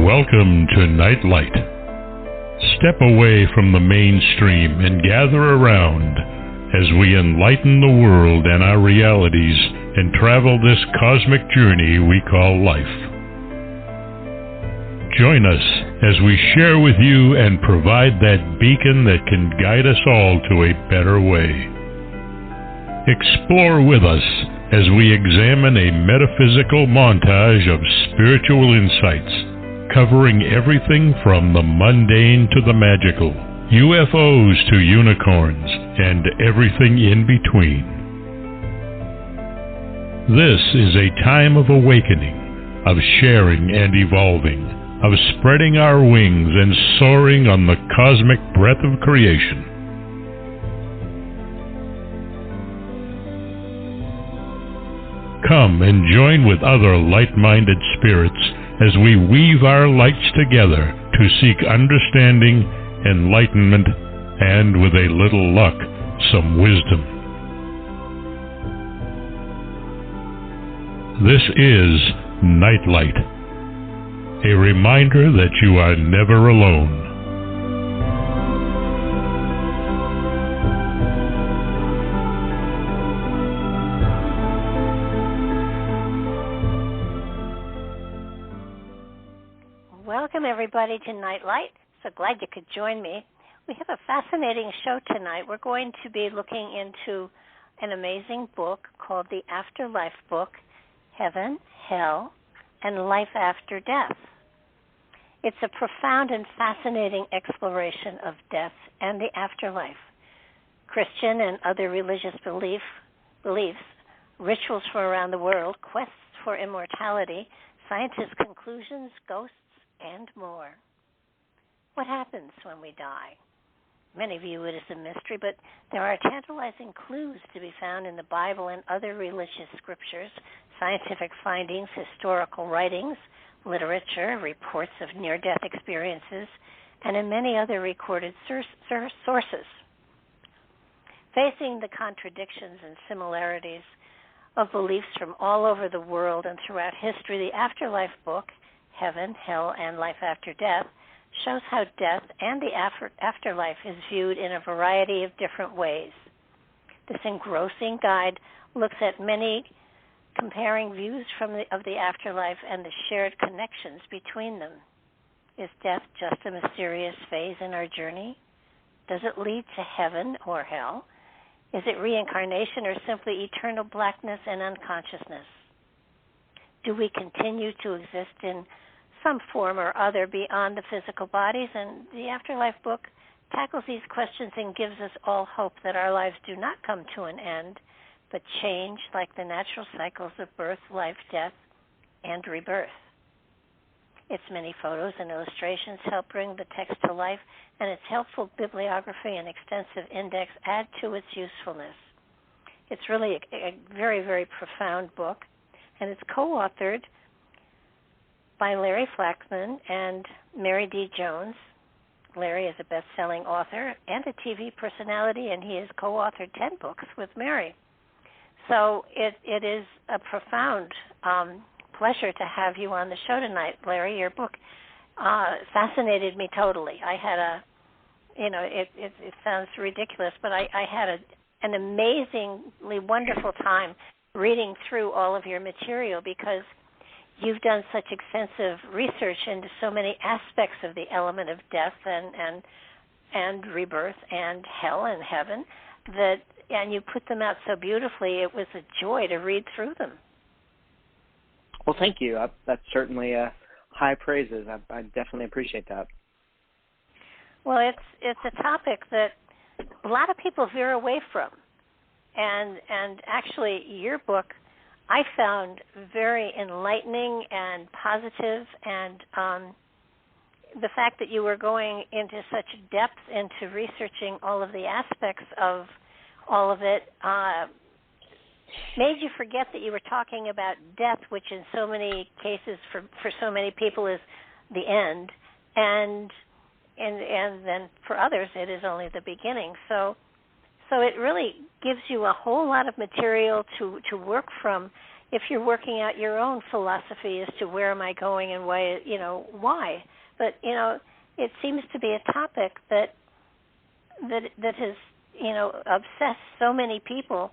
Welcome to Nightlight. Step away from the mainstream and gather around as we enlighten the world and our realities and travel this cosmic journey we call life. Join us as we share with you and provide that beacon that can guide us all to a better way. Explore with us as we examine a metaphysical montage of spiritual insights, covering everything from the mundane to the magical, UFOs to unicorns, and everything in between. This is a time of awakening, of sharing and evolving, of spreading our wings and soaring on the cosmic breath of creation. Come and join with other light-minded spirits as we weave our lights together to seek understanding, enlightenment, and, with a little luck, some wisdom. This is Nightlight, a reminder that you are never alone. Welcome, everybody, to Nightlight. So glad you could join me. We have a fascinating show tonight. We're going to be looking into an amazing book called the Afterlife Book, Heaven, Hell, and Life After Death. It's a profound and fascinating exploration of death and the afterlife. Christian and other religious beliefs, rituals from around the world, quests for immortality, scientists' conclusions, ghosts, and more. What happens when we die? Many view it as a mystery, but there are tantalizing clues to be found in the Bible and other religious scriptures, scientific findings, historical writings, literature, reports of near-death experiences, and in many other recorded sources. Facing the contradictions and similarities of beliefs from all over the world and throughout history, the Afterlife Book, Heaven, Hell, and Life After Death, shows how death and the afterlife is viewed in a variety of different ways. This engrossing guide looks at many comparing views of the afterlife and the shared connections between them. Is death just a mysterious phase in our journey? Does it lead to heaven or hell? Is it reincarnation or simply eternal blackness and unconsciousness? Do we continue to exist in some form or other beyond the physical bodies? And the Afterlife Book tackles these questions and gives us all hope that our lives do not come to an end, but change like the natural cycles of birth, life, death, and rebirth. Its many photos and illustrations help bring the text to life, and its helpful bibliography and extensive index add to its usefulness. It's really a very, very profound book, and it's co-authored by Larry Flaxman and Mary D. Jones. Larry is a best-selling author and a TV personality, and he has co-authored 10 books with Mary. So it is a profound pleasure to have you on the show tonight, Larry. Your book fascinated me totally. I had it sounds ridiculous, but I had an amazingly wonderful time reading through all of your material because you've done such extensive research into so many aspects of the element of death and rebirth and hell and heaven and you put them out so beautifully. It was a joy to read through them. Well, thank you. That's certainly high praises. I definitely appreciate that. Well, it's a topic that a lot of people veer away from, and actually your book I found very enlightening and positive, and the fact that you were going into such depth into researching all of the aspects of all of it made you forget that you were talking about death, which in so many cases for so many people is the end, and then for others it is only the beginning. So it really gives you a whole lot of material to work from if you're working out your own philosophy as to where am I going and why, why. But, it seems to be a topic that has, obsessed so many people,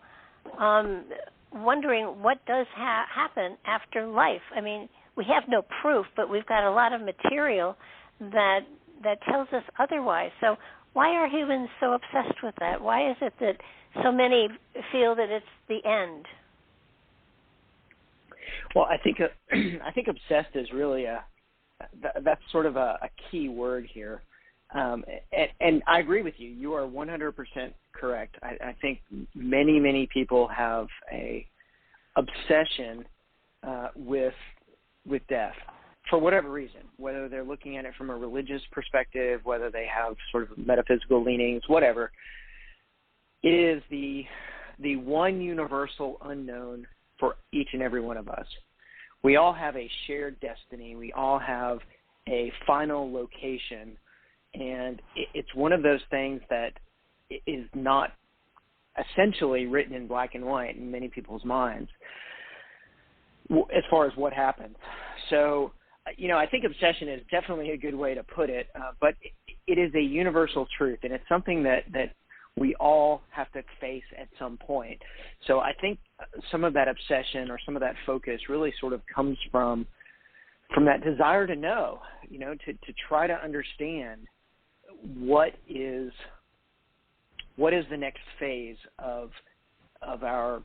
wondering what does happen after life. I mean, we have no proof, but we've got a lot of material that tells us otherwise. So why are humans so obsessed with that? Why is it that so many feel that it's the end? Well, I think obsessed is really that's sort of a key word here, and I agree with you. You are 100% correct. I think many people have a obsession with death for whatever reason, whether they're looking at it from a religious perspective, whether they have sort of metaphysical leanings, whatever. It is the one universal unknown for each and every one of us. We all have a shared destiny. We all have a final location, and it's one of those things that is not essentially written in black and white in many people's minds as far as what happens. So, I think obsession is definitely a good way to put it, but it is a universal truth, and it's something that we all have to face at some point. So I think some of that obsession or some of that focus really sort of comes from that desire to know, to try to understand what is the next phase of our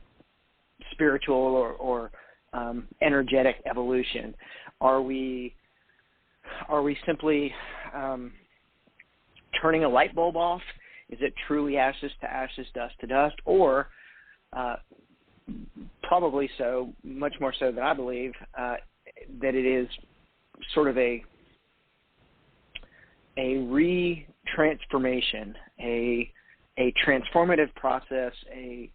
spiritual or energetic evolution. Are we simply turning a light bulb off? Is it truly ashes to ashes, dust to dust, or probably so, much more so than I believe, that it is sort of a re-transformation, a transformative process, a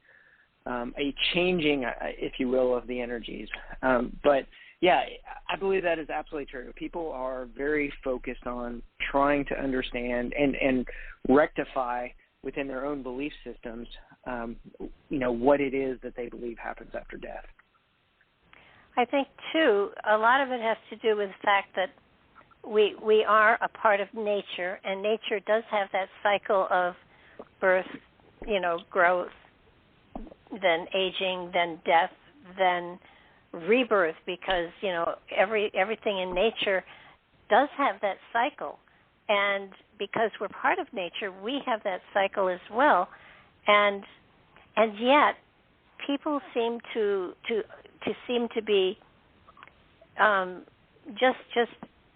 changing, if you will, of the energies. But yeah, I believe that is absolutely true. People are very focused on trying to understand and rectify within their own belief systems, what it is that they believe happens after death. I think, too, a lot of it has to do with the fact that we are a part of nature, and nature does have that cycle of birth, growth, then aging, then death, then rebirth, because everything in nature does have that cycle, and because we're part of nature, we have that cycle as well, and yet people seem to be just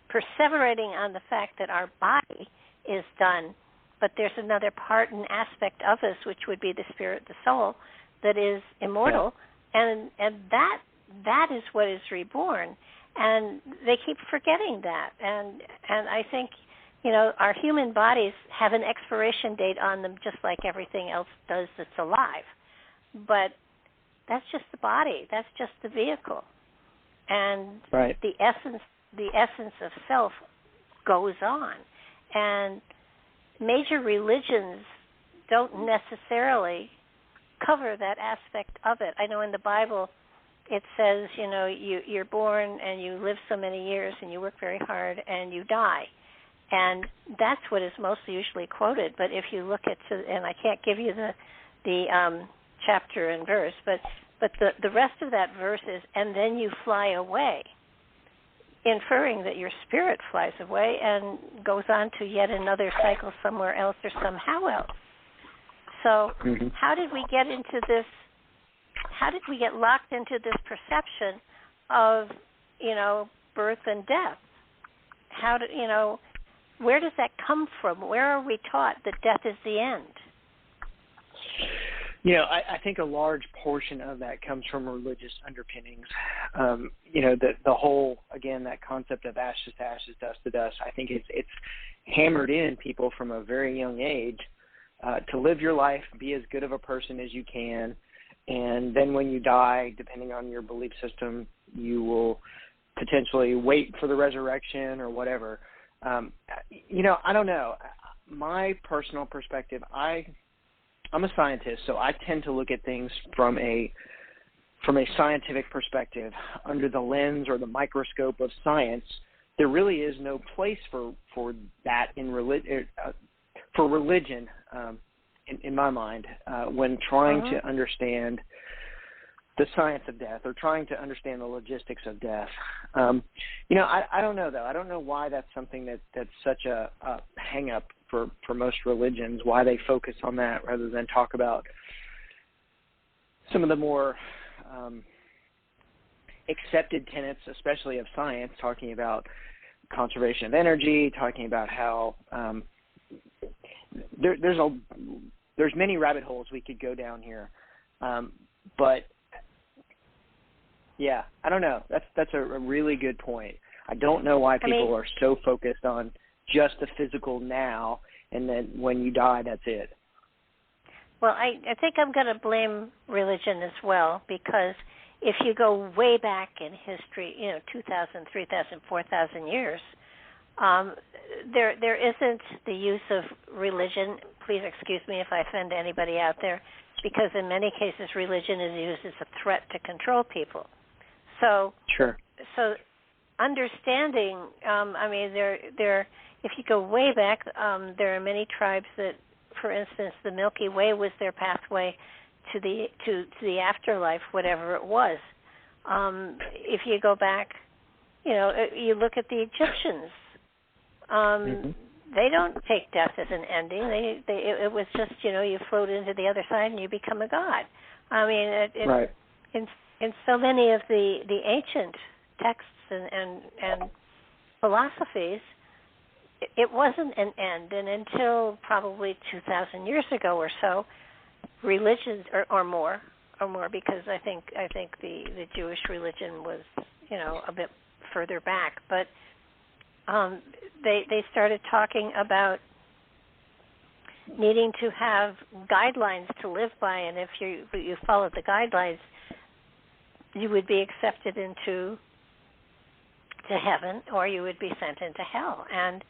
perseverating on the fact that our body is done, but there's another part and aspect of us, which would be the spirit, the soul, that is immortal, and that is what is reborn, and they keep forgetting that, and I think our human bodies have an expiration date on them, just like everything else does that's alive, but that's just the body, that's just the vehicle, and the essence of self goes on, and major religions don't necessarily cover that aspect of it. I know in the Bible it says, you're born and you live so many years and you work very hard and you die. And that's what is most usually quoted. But if you look at, and I can't give you the chapter and verse, but the rest of that verse is, and then you fly away, inferring that your spirit flies away and goes on to yet another cycle somewhere else or somehow else. So how did we get into this? How did we get locked into this perception of, birth and death? Where does that come from? Where are we taught that death is the end? I think a large portion of that comes from religious underpinnings. The whole, again, that concept of ashes to ashes, dust to dust, I think it's hammered in people from a very young age to live your life, be as good of a person as you can, and then when you die, depending on your belief system, you will potentially wait for the resurrection or whatever. I don't know. My personal perspective, I'm a scientist, so I tend to look at things from a from a scientific perspective, under the lens or the microscope of science, there really is no place for that for religion, in my mind, when trying to understand the science of death or trying to understand the logistics of death. I don't know, though. I don't know why that's something that's such a hang-up for most religions, why they focus on that rather than talk about some of the more accepted tenets, especially of science, talking about conservation of energy, talking about how there's many rabbit holes we could go down here, but yeah, I don't know. That's a really good point. I don't know why people are so focused on just the physical now, and then when you die, that's it. Well, I think I'm going to blame religion as well, because if you go way back in history, 2,000, 3,000, 4,000 years, there isn't the use of religion. Please excuse me if I offend anybody out there, because in many cases religion is used as a threat to control people. So, sure. So understanding, if you go way back, there are many tribes that, for instance, the Milky Way was their pathway to the afterlife, whatever it was. If you go back, you look at the Egyptians. They don't take death as an ending. It was just, you float into the other side and you become a god. Right. In so many of the ancient texts and philosophies, it wasn't an end, and until probably 2,000 years ago or so, religions or more, because I think the Jewish religion was a bit further back, but they started talking about needing to have guidelines to live by, and if you followed the guidelines, you would be accepted into heaven, or you would be sent into hell. And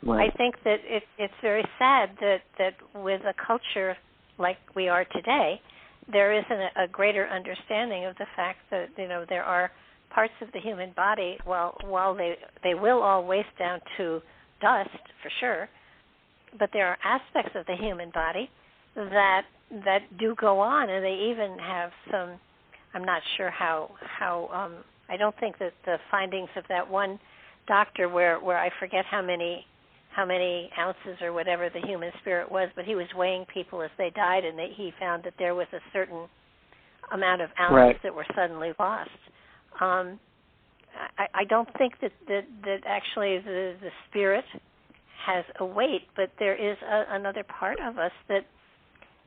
right. I think that it's very sad that with a culture like we are today, there isn't a greater understanding of the fact that there are parts of the human body, while they will all waste down to dust for sure, but there are aspects of the human body that do go on, and they even have some. I'm not sure how. I don't think that the findings of that one doctor, where I forget how many ounces or whatever the human spirit was, but he was weighing people as they died, and he found that there was a certain amount of ounces right. that were suddenly lost. I don't think that actually the spirit has a weight, but there is another part of us that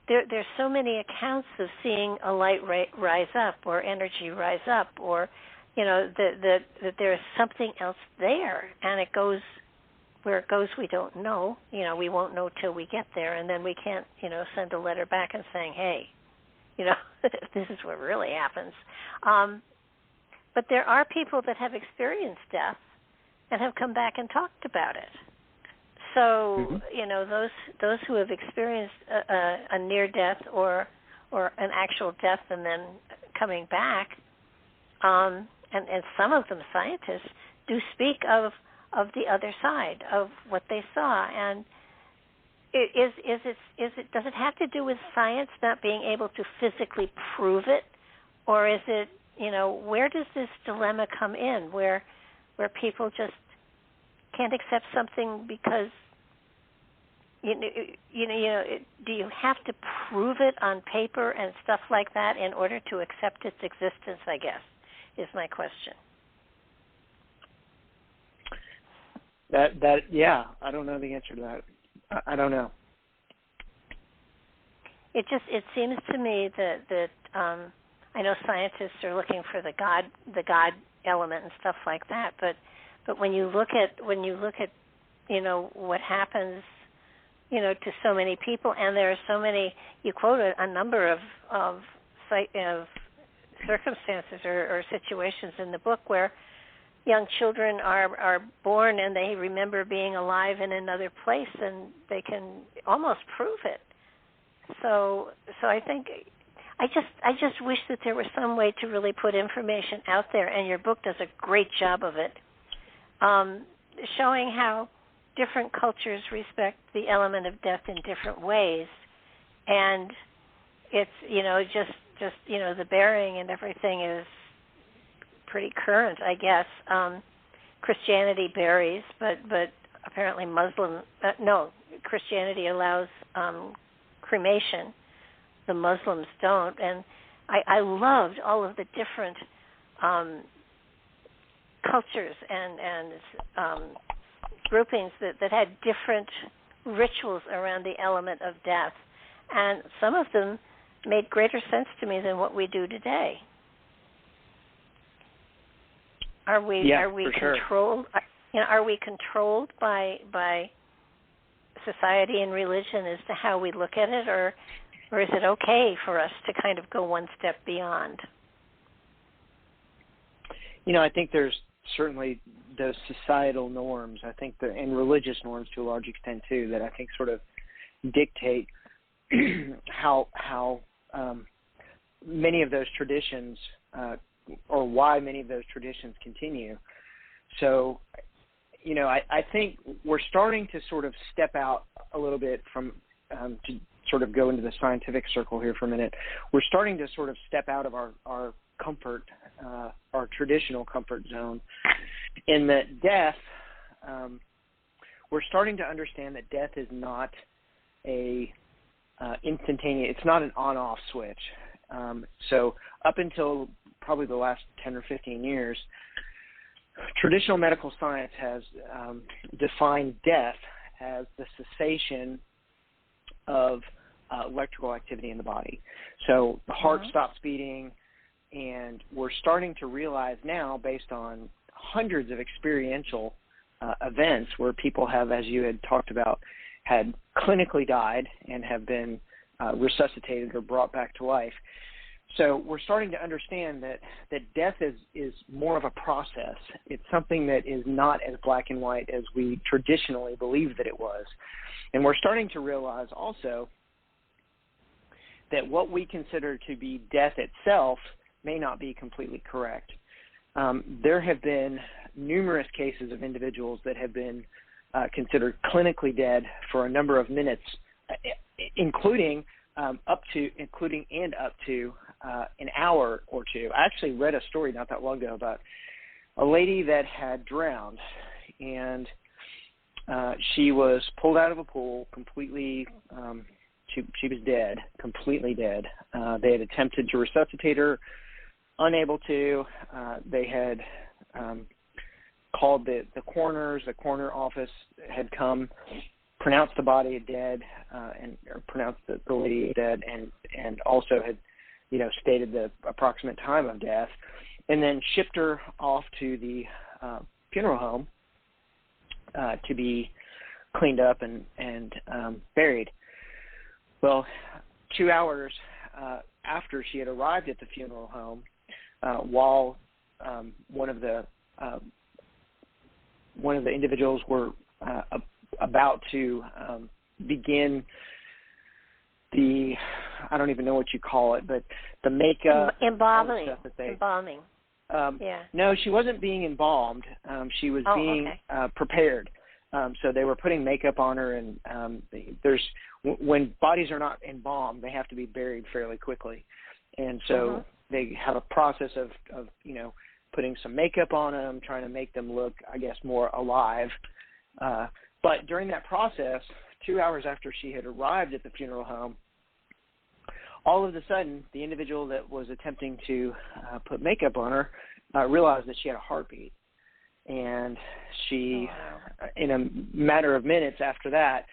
there's so many accounts of seeing a light rise up or energy rise up, or that there's something else there, and it goes where it goes we don't know. We won't know till we get there, and then we can't send a letter back and saying, hey, this is what really happens. But there are people that have experienced death and have come back and talked about it. So, those who have experienced a near death or an actual death and then coming back, and some of them scientists do speak of the other side of what they saw. And does it have to do with science not being able to physically prove it, or is it where does this dilemma come in where people just can't accept something because do you have to prove it on paper and stuff like that in order to accept its existence, I guess, is my question. Yeah, I don't know the answer to that. I don't know. It seems to me that I know scientists are looking for the God element and stuff like that, but when you look at what happens to so many people, and there are so many, you quote a number of circumstances or situations in the book where young children are born and they remember being alive in another place, and they can almost prove it. So I think I just wish that there was some way to really put information out there, and your book does a great job of it, showing how different cultures respect the element of death in different ways, and it's just the burying and everything is pretty current, I guess. Christianity buries, but apparently Christianity allows cremation. The Muslims don't, and I loved all of the different cultures and groupings that had different rituals around the element of death, and some of them made greater sense to me than what we do today. Are we controlled? Sure. Are we controlled by society and religion as to how we look at it, or is it okay for us to kind of go one step beyond? I think there's certainly those societal norms, I think, and religious norms to a large extent too, that I think sort of dictate how many of those traditions, or why many of those traditions continue. So, I think we're starting to sort of step out a little bit from, to sort of go into the scientific circle here for a minute. We're starting to sort of step out of our comfort, our traditional comfort zone, in that death, we're starting to understand that death is not a instantaneous, it's not an on-off switch. So up until probably the last 10 or 15 years, traditional medical science has defined death as the cessation of electrical activity in the body. So the heart stops beating, and we're starting to realize now, based on hundreds of experiential events where people have, as you had talked about, had clinically died and have been resuscitated or brought back to life. So we're starting to understand that death is more of a process. It's something that is not as black and white as we traditionally believed that it was. And we're starting to realize also that what we consider to be death itself may not be completely correct. There have been numerous cases of individuals that have been considered clinically dead for a number of minutes, including up to an hour or two. I actually read a story not that long ago about a lady that had drowned, and she was pulled out of a pool completely. She was dead, completely dead. They had attempted to resuscitate her, unable to. They had called the coroners. The coroner office had come, pronounced the body dead, or pronounced the lady dead, and also had, stated the approximate time of death, and then shipped her off to the funeral home to be cleaned up and buried. Well, 2 hours after she had arrived at the funeral home, while one of the individuals were about to begin the, I don't even know what you call it, but the makeup, embalming. Embalming. Yeah. No, she wasn't being embalmed. She was being prepared. So they were putting makeup on her, and when bodies are not embalmed, they have to be buried fairly quickly, and so they have a process of putting some makeup on them, trying to make them look, I guess, more alive. But during that process, 2 hours after she had arrived at the funeral home, all of a sudden, the individual that was attempting to put makeup on her realized that she had a heartbeat. And she, in a matter of minutes after that,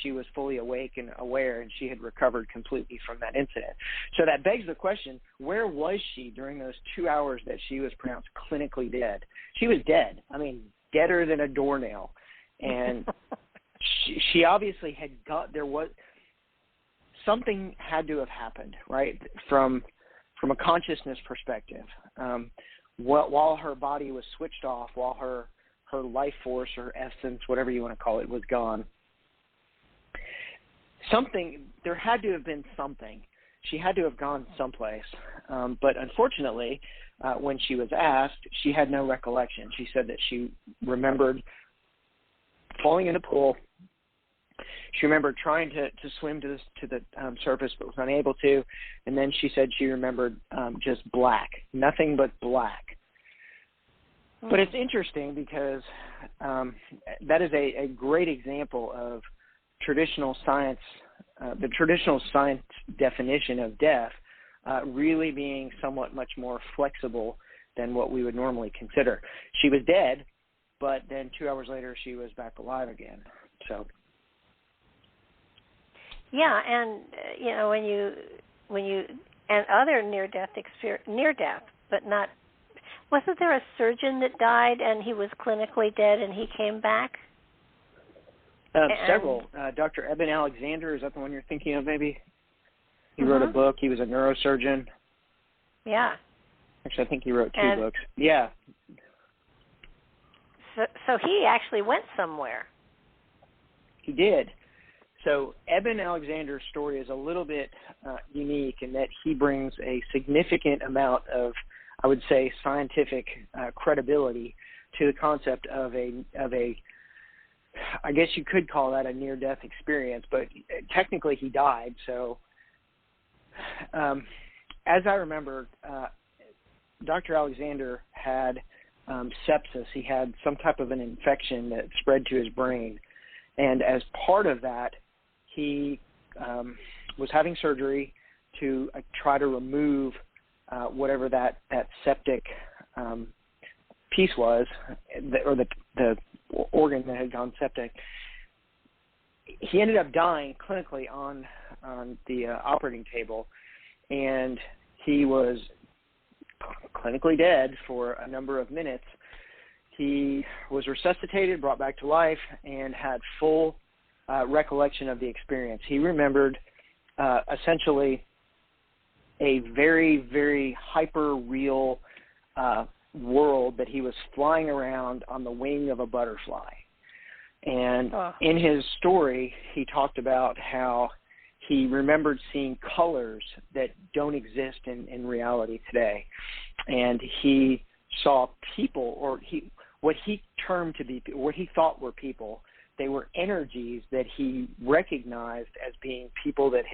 she was fully awake and aware, and she had recovered completely from that incident. So that begs the question, where was she during those 2 hours that she was pronounced clinically dead? She was dead. I mean, deader than a doornail. And she obviously had something had to have happened, right, from a consciousness perspective. While her body was switched off, while her life force or essence, whatever you want to call it, was gone, there had to have been something. she had to have gone someplace. But unfortunately, when she was asked, she had no recollection. She said that she remembered falling in the pool. She remembered trying to swim to the surface but was unable to. And then she said she remembered just black, nothing but black. But it's interesting because that is a great example of traditional science, the traditional science definition of death really being somewhat much more flexible than what we would normally consider. She was dead, but then 2 hours later she was back alive again. So. Yeah, and when you and other near death, but not. Wasn't there a surgeon that died and he was clinically dead and he came back? Several. Dr. Eben Alexander, is that the one you're thinking of? Maybe he wrote a book. He was a neurosurgeon. Yeah. Actually, I think he wrote two books. Yeah. So he actually went somewhere. He did. So Eben Alexander's story is a little bit unique in that he brings a significant amount of, I would say, scientific credibility to the concept of a, I guess you could call that a near-death experience, but technically he died. So as I remember, Dr. Alexander had sepsis. He had some type of an infection that spread to his brain. And as part of that, he was having surgery to try to remove whatever that septic piece was, or the organ that had gone septic. He ended up dying clinically on the operating table, and he was clinically dead for a number of minutes. He was resuscitated, brought back to life, and had full recollection of the experience. He remembered essentially a very, very hyper-real world that he was flying around on the wing of a butterfly. And in his story, he talked about how he remembered seeing colors that don't exist in reality today. And he saw people, or what he termed to be, what he thought were people. They were energies that he recognized as being people that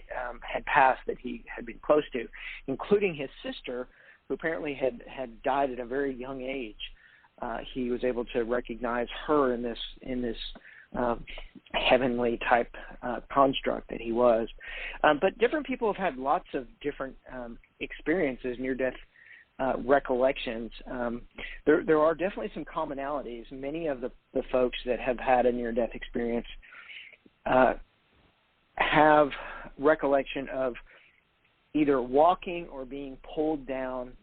had passed, that he had been close to, including his sister, who apparently had died at a very young age. He was able to recognize her in this heavenly type construct that he was. But different people have had lots of different experiences, near-death recollections. There are definitely some commonalities. Many of the folks that have had a near-death experience have recollection of either walking or being pulled down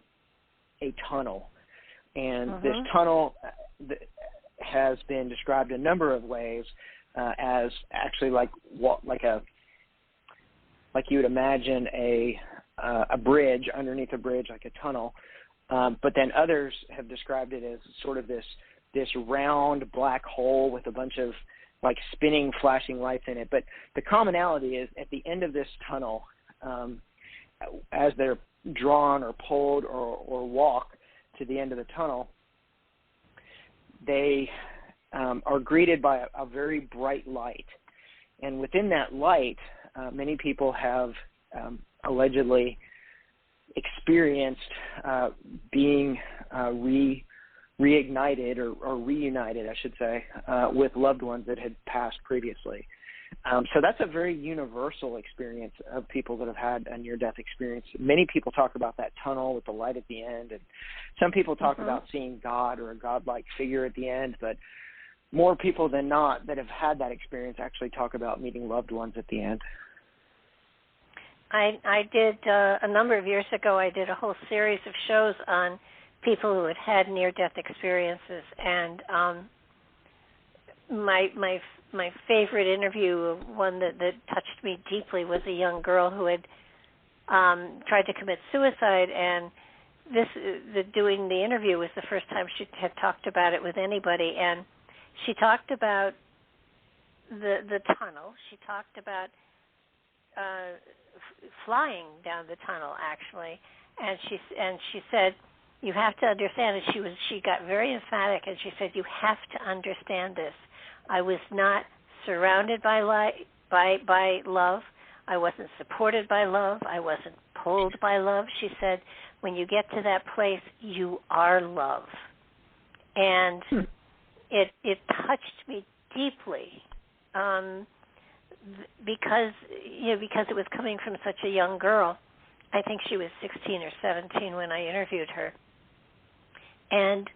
a tunnel. And this tunnel has been described a number of ways as actually like you would imagine a bridge, underneath a bridge, like a tunnel. But then others have described it as sort of this round black hole with a bunch of like spinning, flashing lights in it. But the commonality is at the end of this tunnel, as they're drawn or pulled or walk to the end of the tunnel, they are greeted by a very bright light. And within that light, many people have allegedly experienced being reignited or reunited, I should say, with loved ones that had passed previously. So that's a very universal experience of people that have had a near-death experience. Many people talk about that tunnel with the light at the end, and some people talk about seeing God or a God-like figure at the end, but more people than not that have had that experience actually talk about meeting loved ones at the end. I did, a number of years ago, I did a whole series of shows on people who had had near-death experiences, and my favorite interview, one that touched me deeply, was a young girl who had tried to commit suicide, and doing the interview was the first time she had talked about it with anybody, and she talked about the tunnel. She talked about flying down the tunnel, actually, and she said, "You have to understand it." She got very emphatic, and she said, "You have to understand this. I was not surrounded by love. I wasn't supported by love. I wasn't pulled by love." She said, "When you get to that place, you are love." And it touched me deeply, because it was coming from such a young girl. I think she was 16 or 17 when I interviewed her. And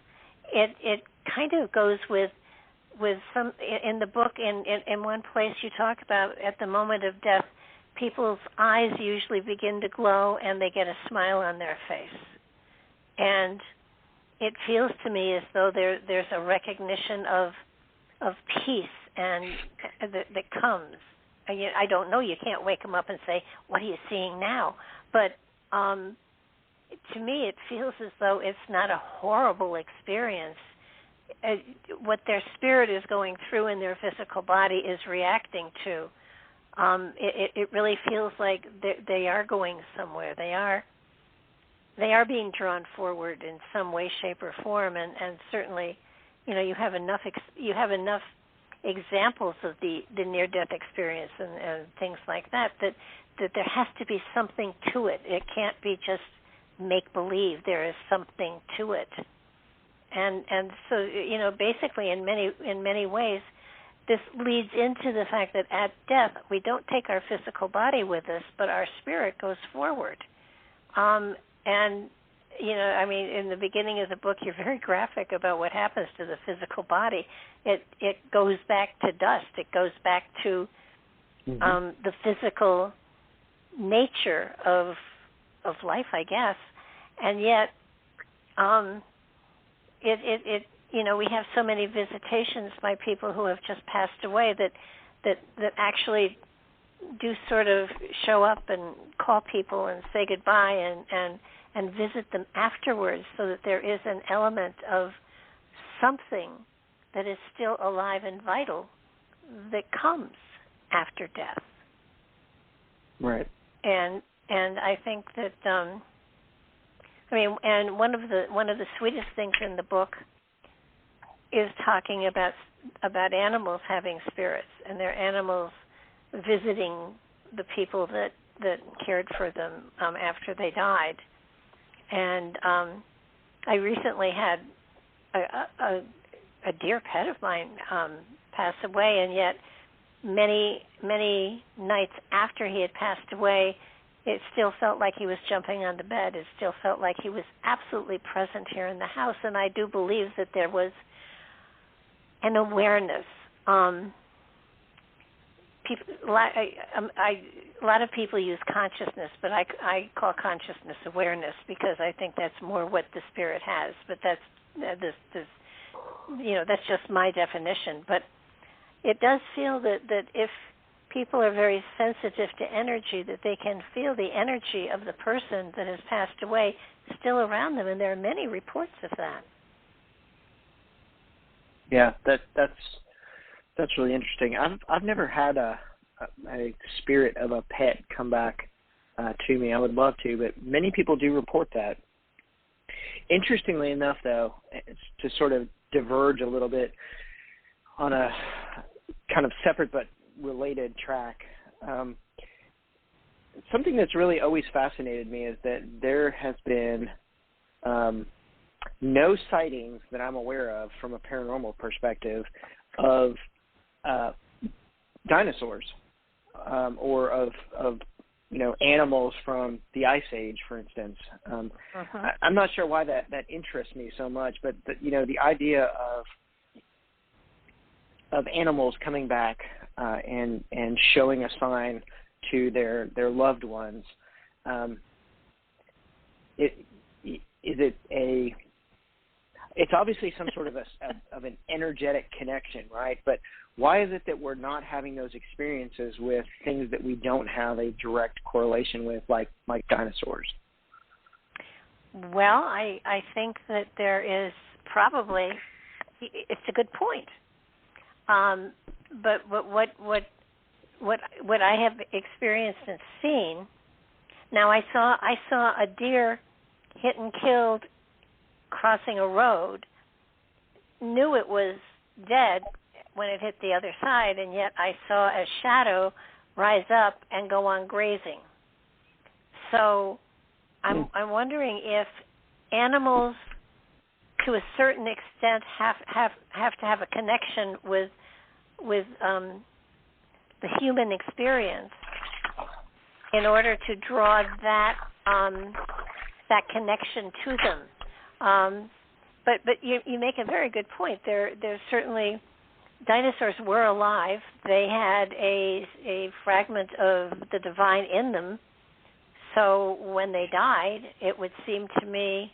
it kind of goes with some in the book. In one place you talk about, at the moment of death, people's eyes usually begin to glow and they get a smile on their face. And it feels to me as though there's a recognition of peace and that comes. I don't know. You can't wake them up and say, "What are you seeing now?" But to me, it feels as though it's not a horrible experience. What their spirit is going through in their physical body is reacting to. It really feels like they are going somewhere. They are being drawn forward in some way, shape, or form, and certainly, you have enough examples of the near-death experience and things like that there has to be something to it. It can't be just make-believe. There is something to it, and so basically in many ways, this leads into the fact that at death we don't take our physical body with us, but our spirit goes forward. And in the beginning of the book, you're very graphic about what happens to the physical body. It goes back to dust. It goes back to the physical nature of life, I guess. And yet, we have so many visitations by people who have just passed away that actually do sort of show up and call people and say goodbye and visit them afterwards, so that there is an element of something that is still alive and vital that comes after death. Right. And I think that and one of the sweetest things in the book is talking about animals having spirits, and their animals visiting the people that cared for them after they died. And I recently had a dear pet of mine pass away, and yet many nights after he had passed away, it still felt like he was jumping on the bed. It still felt like he was absolutely present here in the house, and I do believe that there was an awareness. A lot of people use consciousness, but I call consciousness awareness, because I think that's more what the spirit has. But that's just my definition. But it does feel that if people are very sensitive to energy, that they can feel the energy of the person that has passed away still around them, and there are many reports of that. Yeah, that's really interesting. I've never had a spirit of a pet come back to me. I would love to, but many people do report that. Interestingly enough, though, to sort of diverge a little bit on a kind of separate but related track, something that's really always fascinated me is that there has been no sightings that I'm aware of from a paranormal perspective of dinosaurs or of animals from the Ice Age, for instance. I'm not sure why that interests me so much, but the idea of animals coming back and showing a sign to their loved ones, it's obviously some sort of an energetic connection, right? But why is it that we're not having those experiences with things that we don't have a direct correlation with, like dinosaurs? Well, I think that there is probably, it's a good point. But what what I have experienced and seen. Now I saw a deer hit and killed crossing a road. Knew it was dead when it hit the other side, and yet I saw a shadow rise up and go on grazing. So I'm wondering if animals, to a certain extent, have to have a connection with the human experience in order to draw that connection to them. But you make a very good point. There's certainly, dinosaurs were alive. They had a fragment of the divine in them. So when they died, it would seem to me,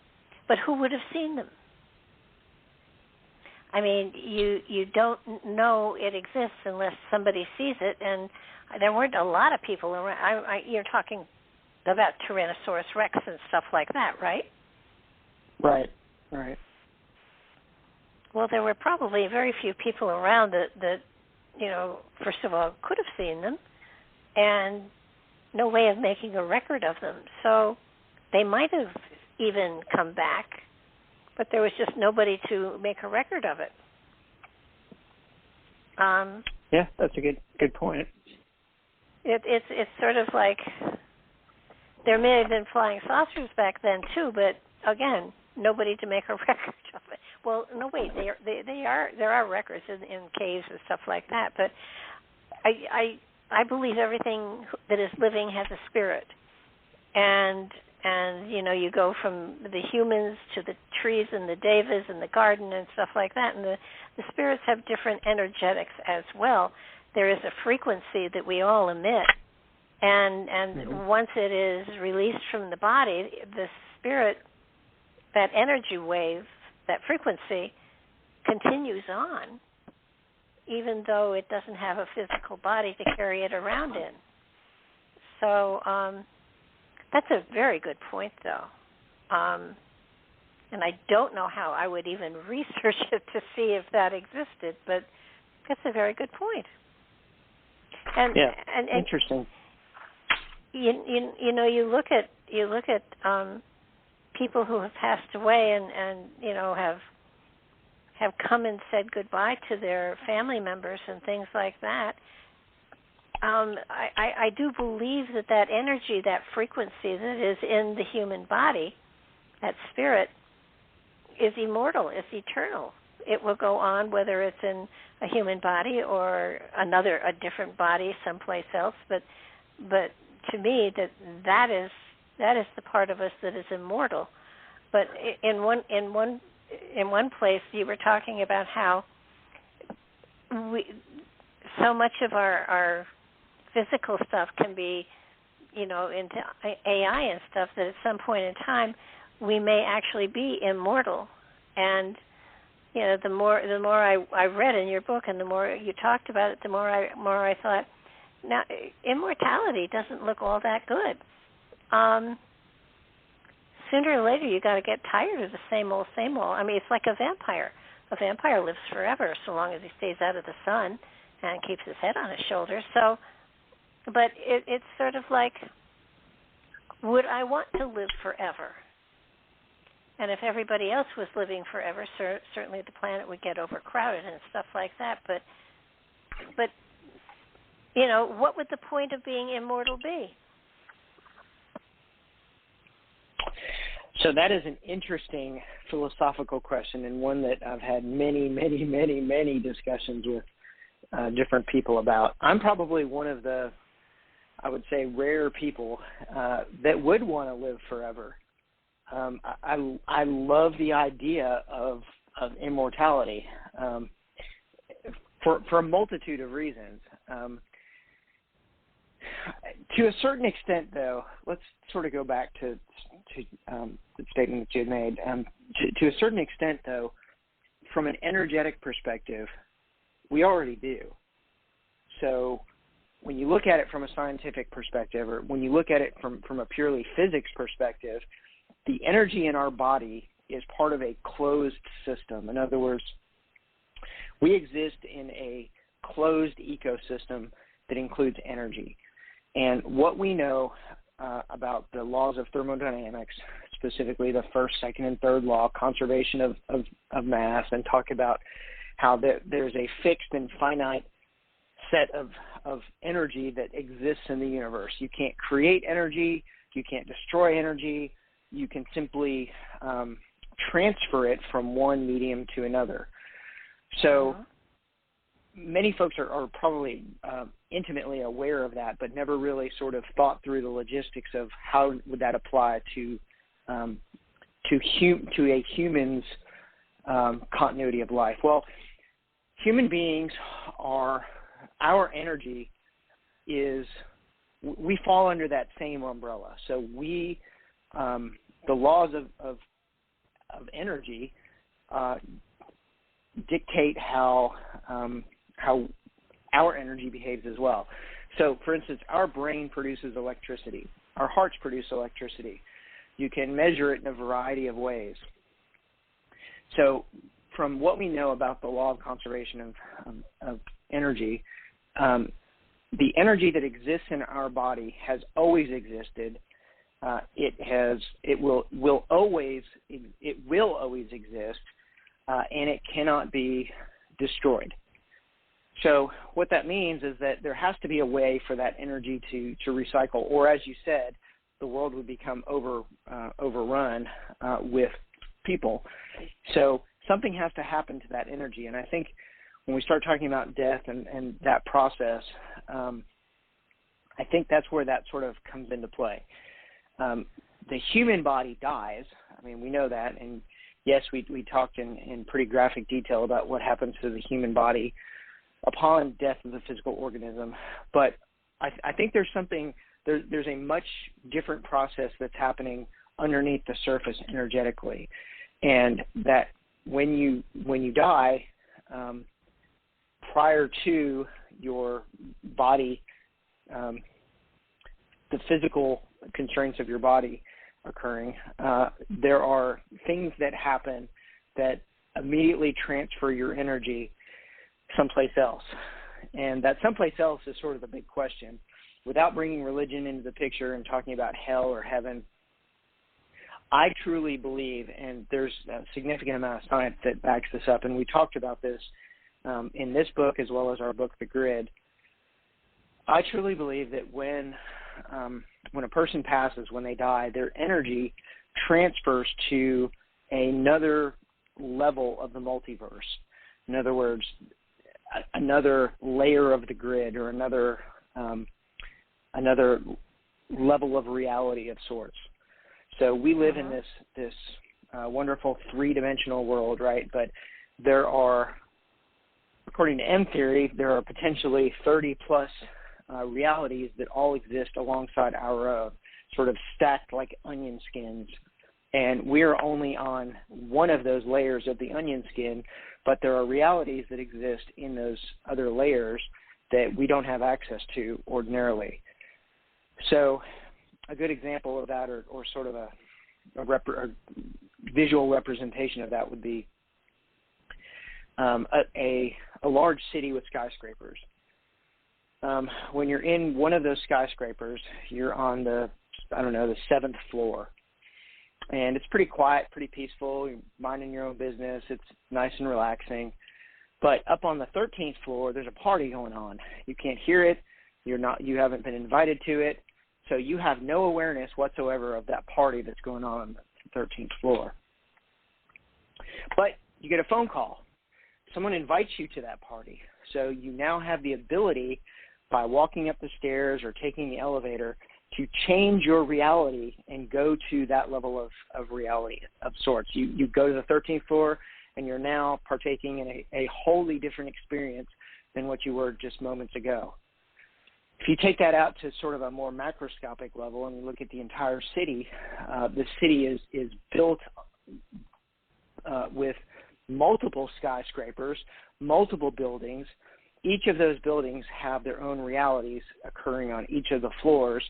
but who would have seen them? I mean, you don't know it exists unless somebody sees it, and there weren't a lot of people around. You're talking about Tyrannosaurus Rex and stuff like that, right? Right. Well, there were probably very few people around that first of all, could have seen them, and no way of making a record of them. So they might have even come back, but there was just nobody to make a record of it. Yeah, that's a good point. It's sort of like there may have been flying saucers back then too, but again, nobody to make a record of it. Well, no, wait, there are records in caves and stuff like that, but I believe everything that is living has a spirit, and you go from the humans to the trees and the devas and the garden and stuff like that, and the spirits have different energetics as well. There is a frequency that we all emit, and once it is released from the body, the spirit, that energy wave, that frequency, continues on, even though it doesn't have a physical body to carry it around in. So that's a very good point, though. And I don't know how I would even research it to see if that existed, but that's a very good point. And interesting. You look at people who have passed away and have come and said goodbye to their family members and things like that. I do believe that energy, that frequency that is in the human body, that spirit, is immortal, is eternal. It will go on whether it's in a human body or a different body someplace else. But to me, that is the part of us that is immortal. But in one place, you were talking about how so much of our physical stuff can be, into AI and stuff, that at some point in time we may actually be immortal. And the more I read in your book and the more you talked about it, the more I thought, now immortality doesn't look all that good. Sooner or later you got to get tired of the same old. I mean, it's like a vampire. A vampire lives forever so long as he stays out of the sun and keeps his head on his shoulders. So, but it's sort of like, would I want to live forever? And if everybody else was living forever, certainly the planet would get overcrowded and stuff like that. But what would the point of being immortal be? So that is an interesting philosophical question, and one that I've had many discussions with different people about. I'm probably one of the, I would say, rare people that would want to live forever. I love the idea of immortality for a multitude of reasons. To a certain extent, though, let's sort of go back to the statement that you had made. To a certain extent, though, from an energetic perspective, we already do. So when you look at it from a scientific perspective, or when you look at it from a purely physics perspective, the energy in our body is part of a closed system. In other words, we exist in a closed ecosystem that includes energy. And what we know about the laws of thermodynamics, specifically the first, second, and third law, conservation of mass, and talk about how there's a fixed and finite set of energy that exists in the universe. You can't create energy. You can't destroy energy. You can simply transfer it from one medium to another. So many folks are probably intimately aware of that, but never really sort of thought through the logistics of how would that apply to a human's continuity of life. Well, human beings our energy we fall under that same umbrella. So the laws of energy dictate how our energy behaves as well. So, for instance, our brain produces electricity. Our hearts produce electricity. You can measure it in a variety of ways. So, from what we know about the law of conservation of energy, the energy that exists in our body has always existed. It will always exist, and it cannot be destroyed. So what that means is that there has to be a way for that energy to recycle, or as you said, the world would become overrun with people. So something has to happen to that energy, and I think when we start talking about death and that process, I think that's where that sort of comes into play. The human body dies. I mean, we know that, and yes, we talked in pretty graphic detail about what happens to the human body upon death of the physical organism. But I think there's a much different process that's happening underneath the surface energetically, and that when you die, prior to your body, the physical constraints of your body occurring, there are things that happen that immediately transfer your energy someplace else. And that someplace else is sort of the big question. Without bringing religion into the picture and talking about hell or heaven, I truly believe, and there's a significant amount of science that backs this up, and we talked about this in this book as well as our book, The Grid. I truly believe that when a person passes, when they die, their energy transfers to another level of the multiverse. In other words, another layer of the grid, or another level of reality of sorts. So we live in this wonderful three-dimensional world, right? But there are, according to M theory, there are potentially 30-plus realities that all exist alongside our own, sort of stacked like onion skins. And we're only on one of those layers of the onion skin, but there are realities that exist in those other layers that we don't have access to ordinarily. So a good example of that, or sort of a visual representation of that, would be a large city with skyscrapers. When you're in one of those skyscrapers, you're on the 7th floor. And it's pretty quiet, pretty peaceful. You're minding your own business. It's nice and relaxing. But up on the 13th floor, there's a party going on. You can't hear it. You haven't been invited to it. So you have no awareness whatsoever of that party that's going on the 13th floor. But you get a phone call. Someone invites you to that party. So you now have the ability, by walking up the stairs or taking the elevator, to change your reality and go to that level of reality of sorts. You go to the 13th floor, and you're now partaking in a wholly different experience than what you were just moments ago. If you take that out to sort of a more macroscopic level and you look at the entire city, the city is built with multiple skyscrapers, multiple buildings. Each of those buildings have their own realities occurring on each of the floors.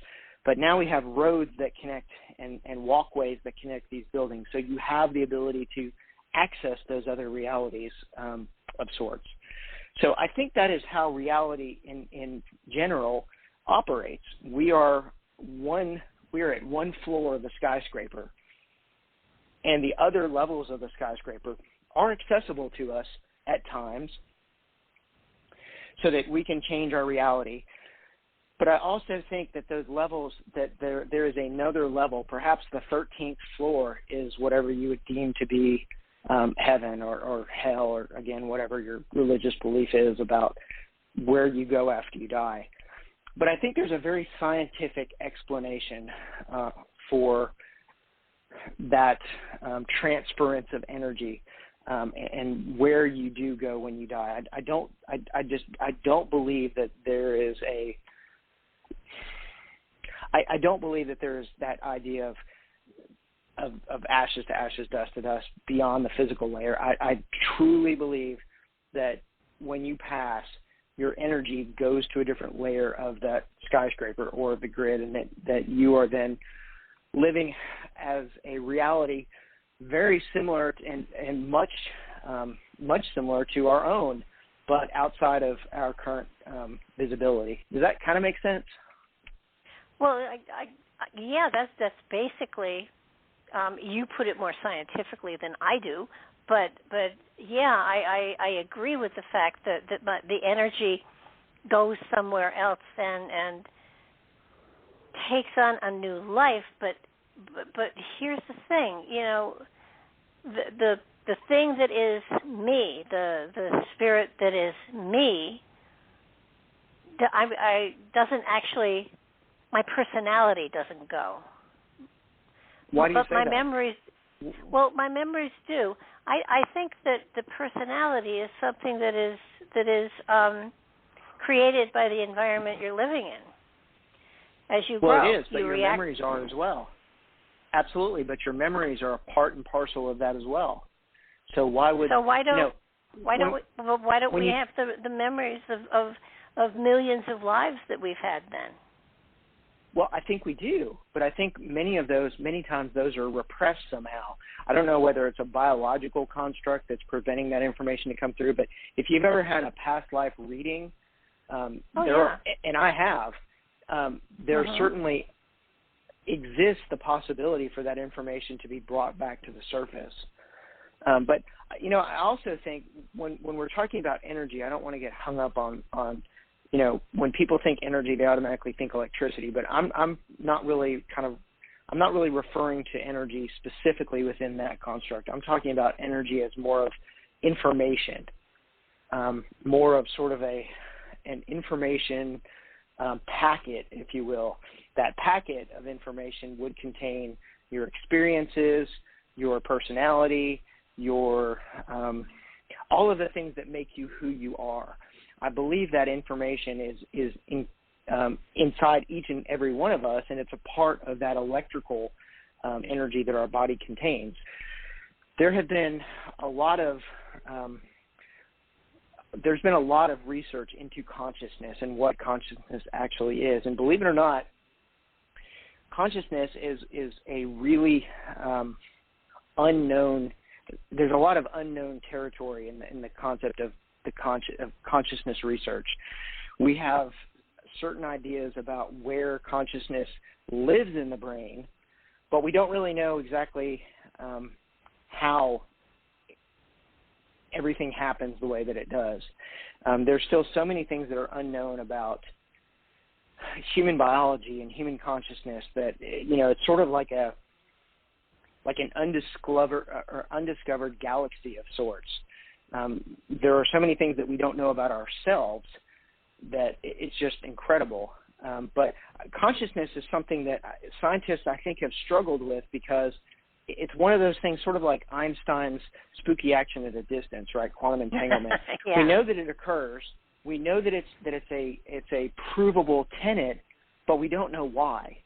But now we have roads that connect and walkways that connect these buildings. So you have the ability to access those other realities of sorts. So I think that is how reality in general operates. We are at one floor of the skyscraper, and the other levels of the skyscraper are accessible to us at times so that we can change our reality. But I also think that those levels, that there is another level, perhaps the 13th floor is whatever you would deem to be heaven or hell, or again, whatever your religious belief is about where you go after you die. But I think there's a very scientific explanation for that transference of energy and where you do go when you die. I don't believe that there is I don't believe that there is that idea of ashes to ashes, dust to dust, beyond the physical layer. I truly believe that when you pass, your energy goes to a different layer of that skyscraper or the grid, and that you are then living as a reality very similar and much similar to our own, but outside of our current visibility. Does that kind of make sense? Well, yeah, that's basically, you put it more scientifically than I do, but yeah, I agree with the fact that the energy goes somewhere else and takes on a new life. But here's the thing, the thing that is me, the spirit that is me, I doesn't actually. My personality doesn't go. Why do you say my that? memories, well, my memories do. I think that the personality is something that is created by the environment you're living in. As you grow, well, it is, but your react. memories are as well. Absolutely, but your memories are a part and parcel of that as well. So why don't we have the memories of millions of lives that we've had then? Well, I think we do, but I think many times those are repressed somehow. I don't know whether it's a biological construct that's preventing that information to come through, but if you've ever had a past life reading, and I have, there certainly exists the possibility for that information to be brought back to the surface. But, I also think when we're talking about energy, I don't want to get hung up on when people think energy, they automatically think electricity, but I'm not really referring to energy specifically within that construct. I'm talking about energy as more of information, more of sort of an information packet, if you will. That packet of information would contain your experiences, your personality, your all of the things that make you who you are. I believe that information is inside each and every one of us, and it's a part of that electrical energy that our body contains. There have been there's been a lot of research into consciousness and what consciousness actually is, and believe it or not, consciousness is a really unknown. There's a lot of unknown territory in the concept of consciousness research. We have certain ideas about where consciousness lives in the brain, but we don't really know exactly how everything happens the way that it does. There's still so many things that are unknown about human biology and human consciousness that it's sort of like an undiscovered galaxy of sorts. There are so many things that we don't know about ourselves that it's just incredible. But consciousness is something that scientists, I think, have struggled with because it's one of those things, sort of like Einstein's spooky action at a distance, right? Quantum entanglement. Yeah. We know that it occurs. We know that it's a provable tenet, but we don't know why.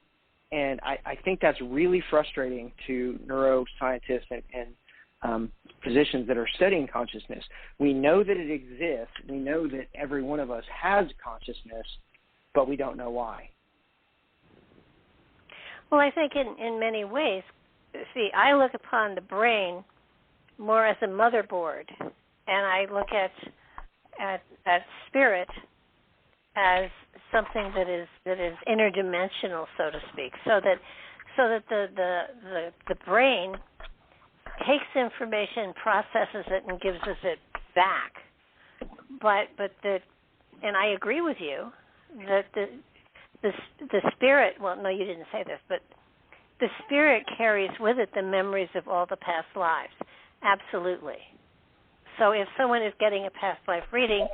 And I think that's really frustrating to neuroscientists and physicians that are studying consciousness. We know that it exists. We know that every one of us has consciousness, but we don't know why. Well, I think in many ways, see, I look upon the brain more as a motherboard, and I look at at spirit as something that is interdimensional, so to speak, so that the brain takes information, processes it, and gives us it back. And I agree with you that the spirit. Well, no, you didn't say this, but the spirit carries with it the memories of all the past lives. Absolutely. So if someone is getting a past life reading,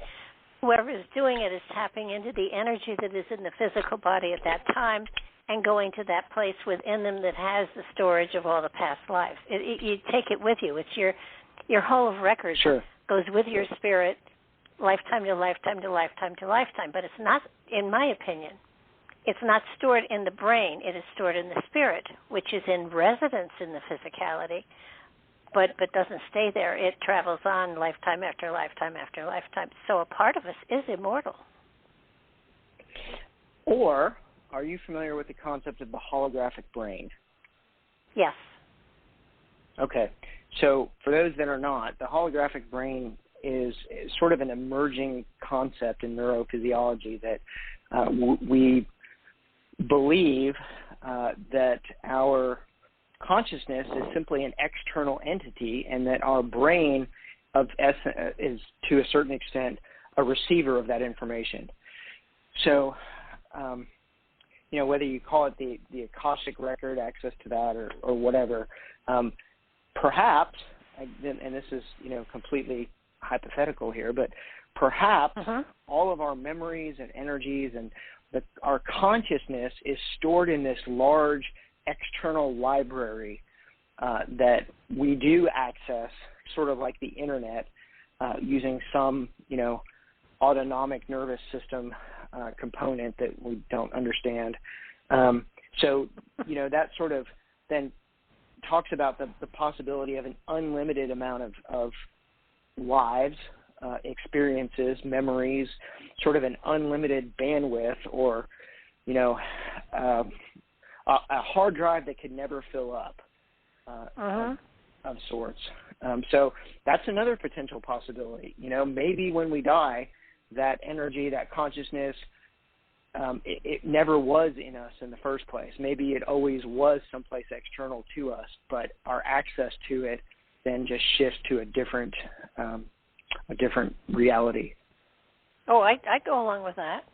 whoever is doing it is tapping into the energy that is in the physical body at that time and going to that place within them that has the storage of all the past lives. You take it with you. It's your whole of record. Sure. Goes with your spirit, lifetime to lifetime to lifetime to lifetime. But it's not, in my opinion, it's not stored in the brain. It is stored in the spirit, which is in residence in the physicality, but doesn't stay there. It travels on lifetime after lifetime after lifetime. So a part of us is immortal. Or, are you familiar with the concept of the holographic brain? Yes. Okay. So for those that are not, the holographic brain is sort of an emerging concept in neurophysiology that we believe that our consciousness is simply an external entity, and that our brain is, to a certain extent, a receiver of that information. So, whether you call it the Akashic record, access to that, or whatever, perhaps, and this is completely hypothetical here, but perhaps all of our memories and energies and our consciousness is stored in this large external library that we do access, sort of like the internet, using some autonomic nervous system component that we don't understand. So that sort of then talks about the possibility of an unlimited amount of lives, experiences, memories, sort of an unlimited bandwidth, or a hard drive that could never fill up of sorts. So that's another potential possibility. Maybe when we die, that energy, that consciousness, it never was in us in the first place. Maybe it always was someplace external to us, but our access to it then just shifts to a different reality. Oh, I go along with that,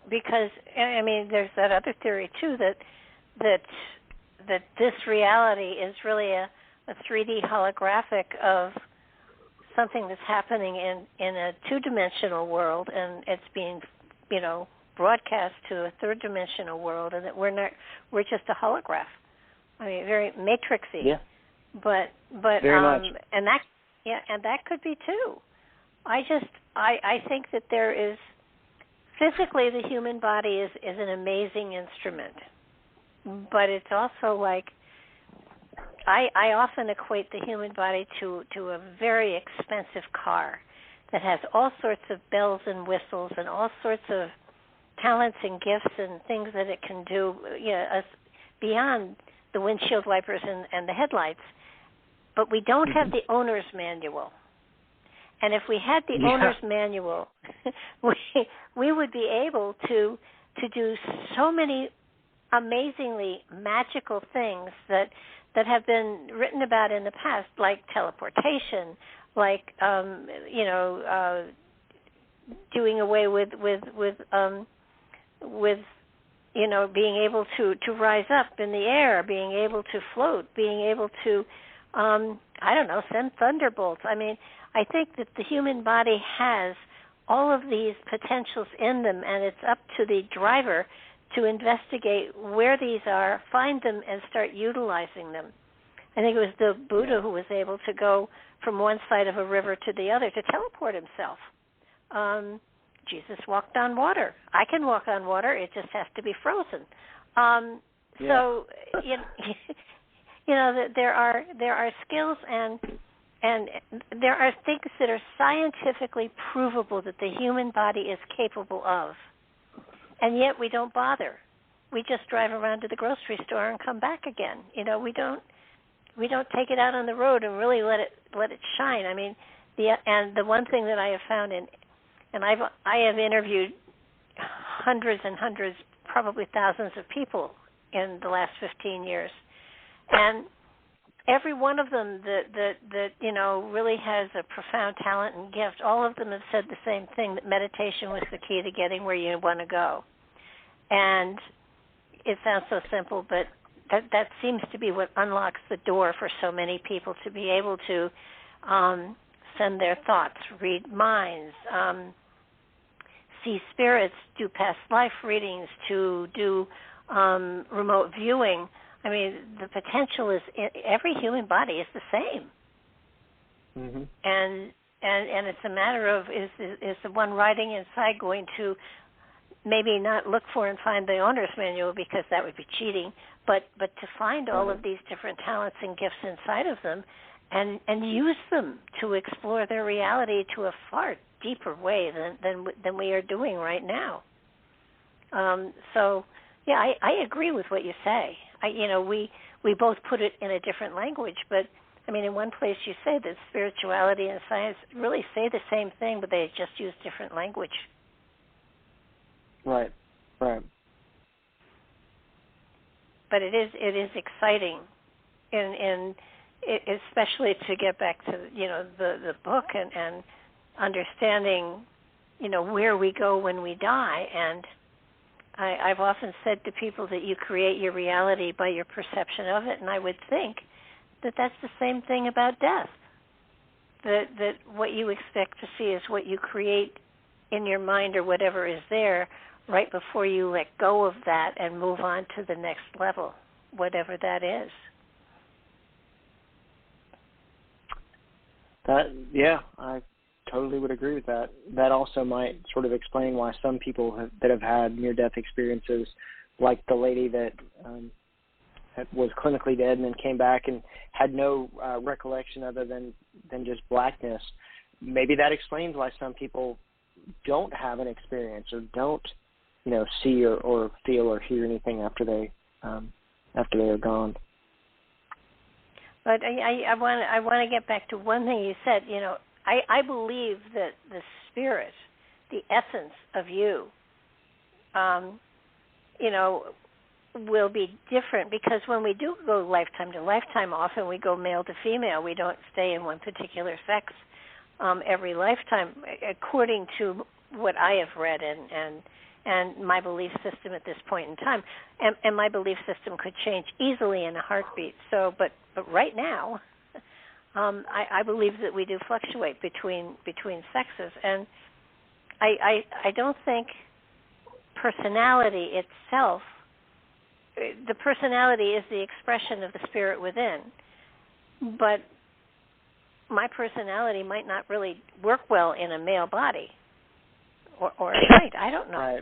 because there's that other theory too that this reality is really a 3D holographic of something that's happening in a two-dimensional world, and it's being broadcast to a third-dimensional world, and that we're just a holograph. Very matrixy. Yeah. But very much. and that could be too. I think that there is, physically, the human body is an amazing instrument, but it's also like, I often equate the human body to a very expensive car that has all sorts of bells and whistles and all sorts of talents and gifts and things that it can do, beyond the windshield wipers and the headlights. But we don't have the owner's manual. And if we had the owner's manual, we would be able to do so many amazingly magical things that have been written about in the past, like teleportation, like doing away with being able to rise up in the air, being able to float, being able to send thunderbolts. I think that the human body has all of these potentials in them, and it's up to the driver to investigate where these are, find them, and start utilizing them. I think it was the Buddha who was able to go from one side of a river to the other to teleport himself. Jesus walked on water. I can walk on water. It just has to be frozen. So, there are skills and there are things that are scientifically provable that the human body is capable of. And yet we don't bother. We just drive around to the grocery store and come back again. We don't take it out on the road and really let it shine. The one thing that I have found in And I have interviewed hundreds and hundreds, probably thousands of people in the last 15 years, and every one of them that really has a profound talent and gift, all of them have said the same thing, that meditation was the key to getting where you want to go. And it sounds so simple, but that seems to be what unlocks the door for so many people, to be able to send their thoughts, read minds, see spirits, do past life readings, to do remote viewing. I mean, the potential is, every human body is the same. Mm-hmm. And it's a matter of, is the one writing inside going to maybe not look for and find the owner's manual, because that would be cheating, but to find all of these different talents and gifts inside of them and use them to explore their reality to a far deeper way than we are doing right now. So, yeah, I agree with what you say. We both put it in a different language, but I mean, in one place you say that spirituality and science really say the same thing, but they just use different language. Right. But it is exciting, and especially to get back to the book and understanding where we go when we die. And I've often said to people that you create your reality by your perception of it, and I would think that that's the same thing about death. That what you expect to see is what you create in your mind or whatever is there right before you let go of that and move on to the next level, whatever that is. I totally would agree with that. That also might sort of explain why some people that have had near-death experiences, like the lady that was clinically dead and then came back and had no recollection other than just blackness, maybe that explains why some people don't have an experience or don't see or feel or hear anything after they are gone. But I want to get back to one thing you said. I believe that the spirit, the essence of you, will be different, because when we do go lifetime to lifetime, often we go male to female. We don't stay in one particular sex every lifetime, according to what I have read and my belief system at this point in time. And my belief system could change easily in a heartbeat. So, but right now, I believe that we do fluctuate between sexes, and I don't think personality itself. The personality is the expression of the spirit within, but my personality might not really work well in a male body, or it might. I don't know.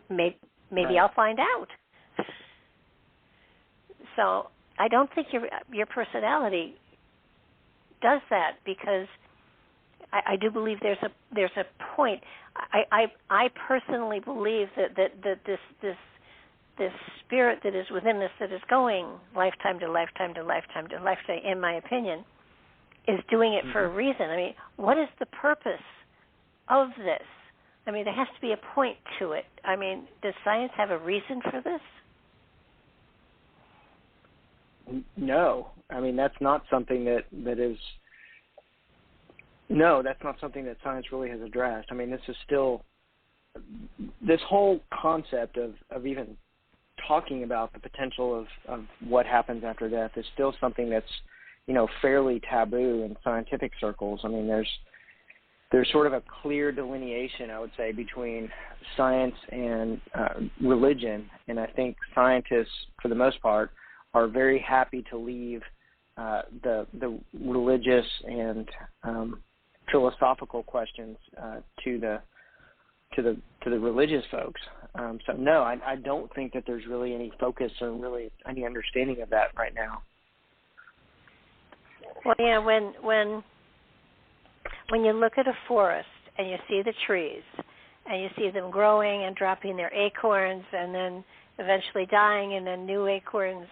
Right. Maybe I'll find out. So I don't think your personality does that, because I do believe there's a point. I personally believe that this spirit that is within us, that is going lifetime to lifetime to lifetime to lifetime, in my opinion, is doing it for a reason. I mean, what is the purpose of this? I mean, there has to be a point to it. I mean, does science have a reason for this? No. I mean, that's not something that is... No, that's not something that science really has addressed. I mean, this is still... This whole concept of even talking about the potential of what happens after death is still something that's, fairly taboo in scientific circles. I mean, there's sort of a clear delineation, I would say, between science and religion, and I think scientists, for the most part, are very happy to leave the religious and philosophical questions to the religious folks. So no, I don't think that there's really any focus or really any understanding of that right now. Well, yeah, when you look at a forest and you see the trees and you see them growing and dropping their acorns and then eventually dying, and then new acorns,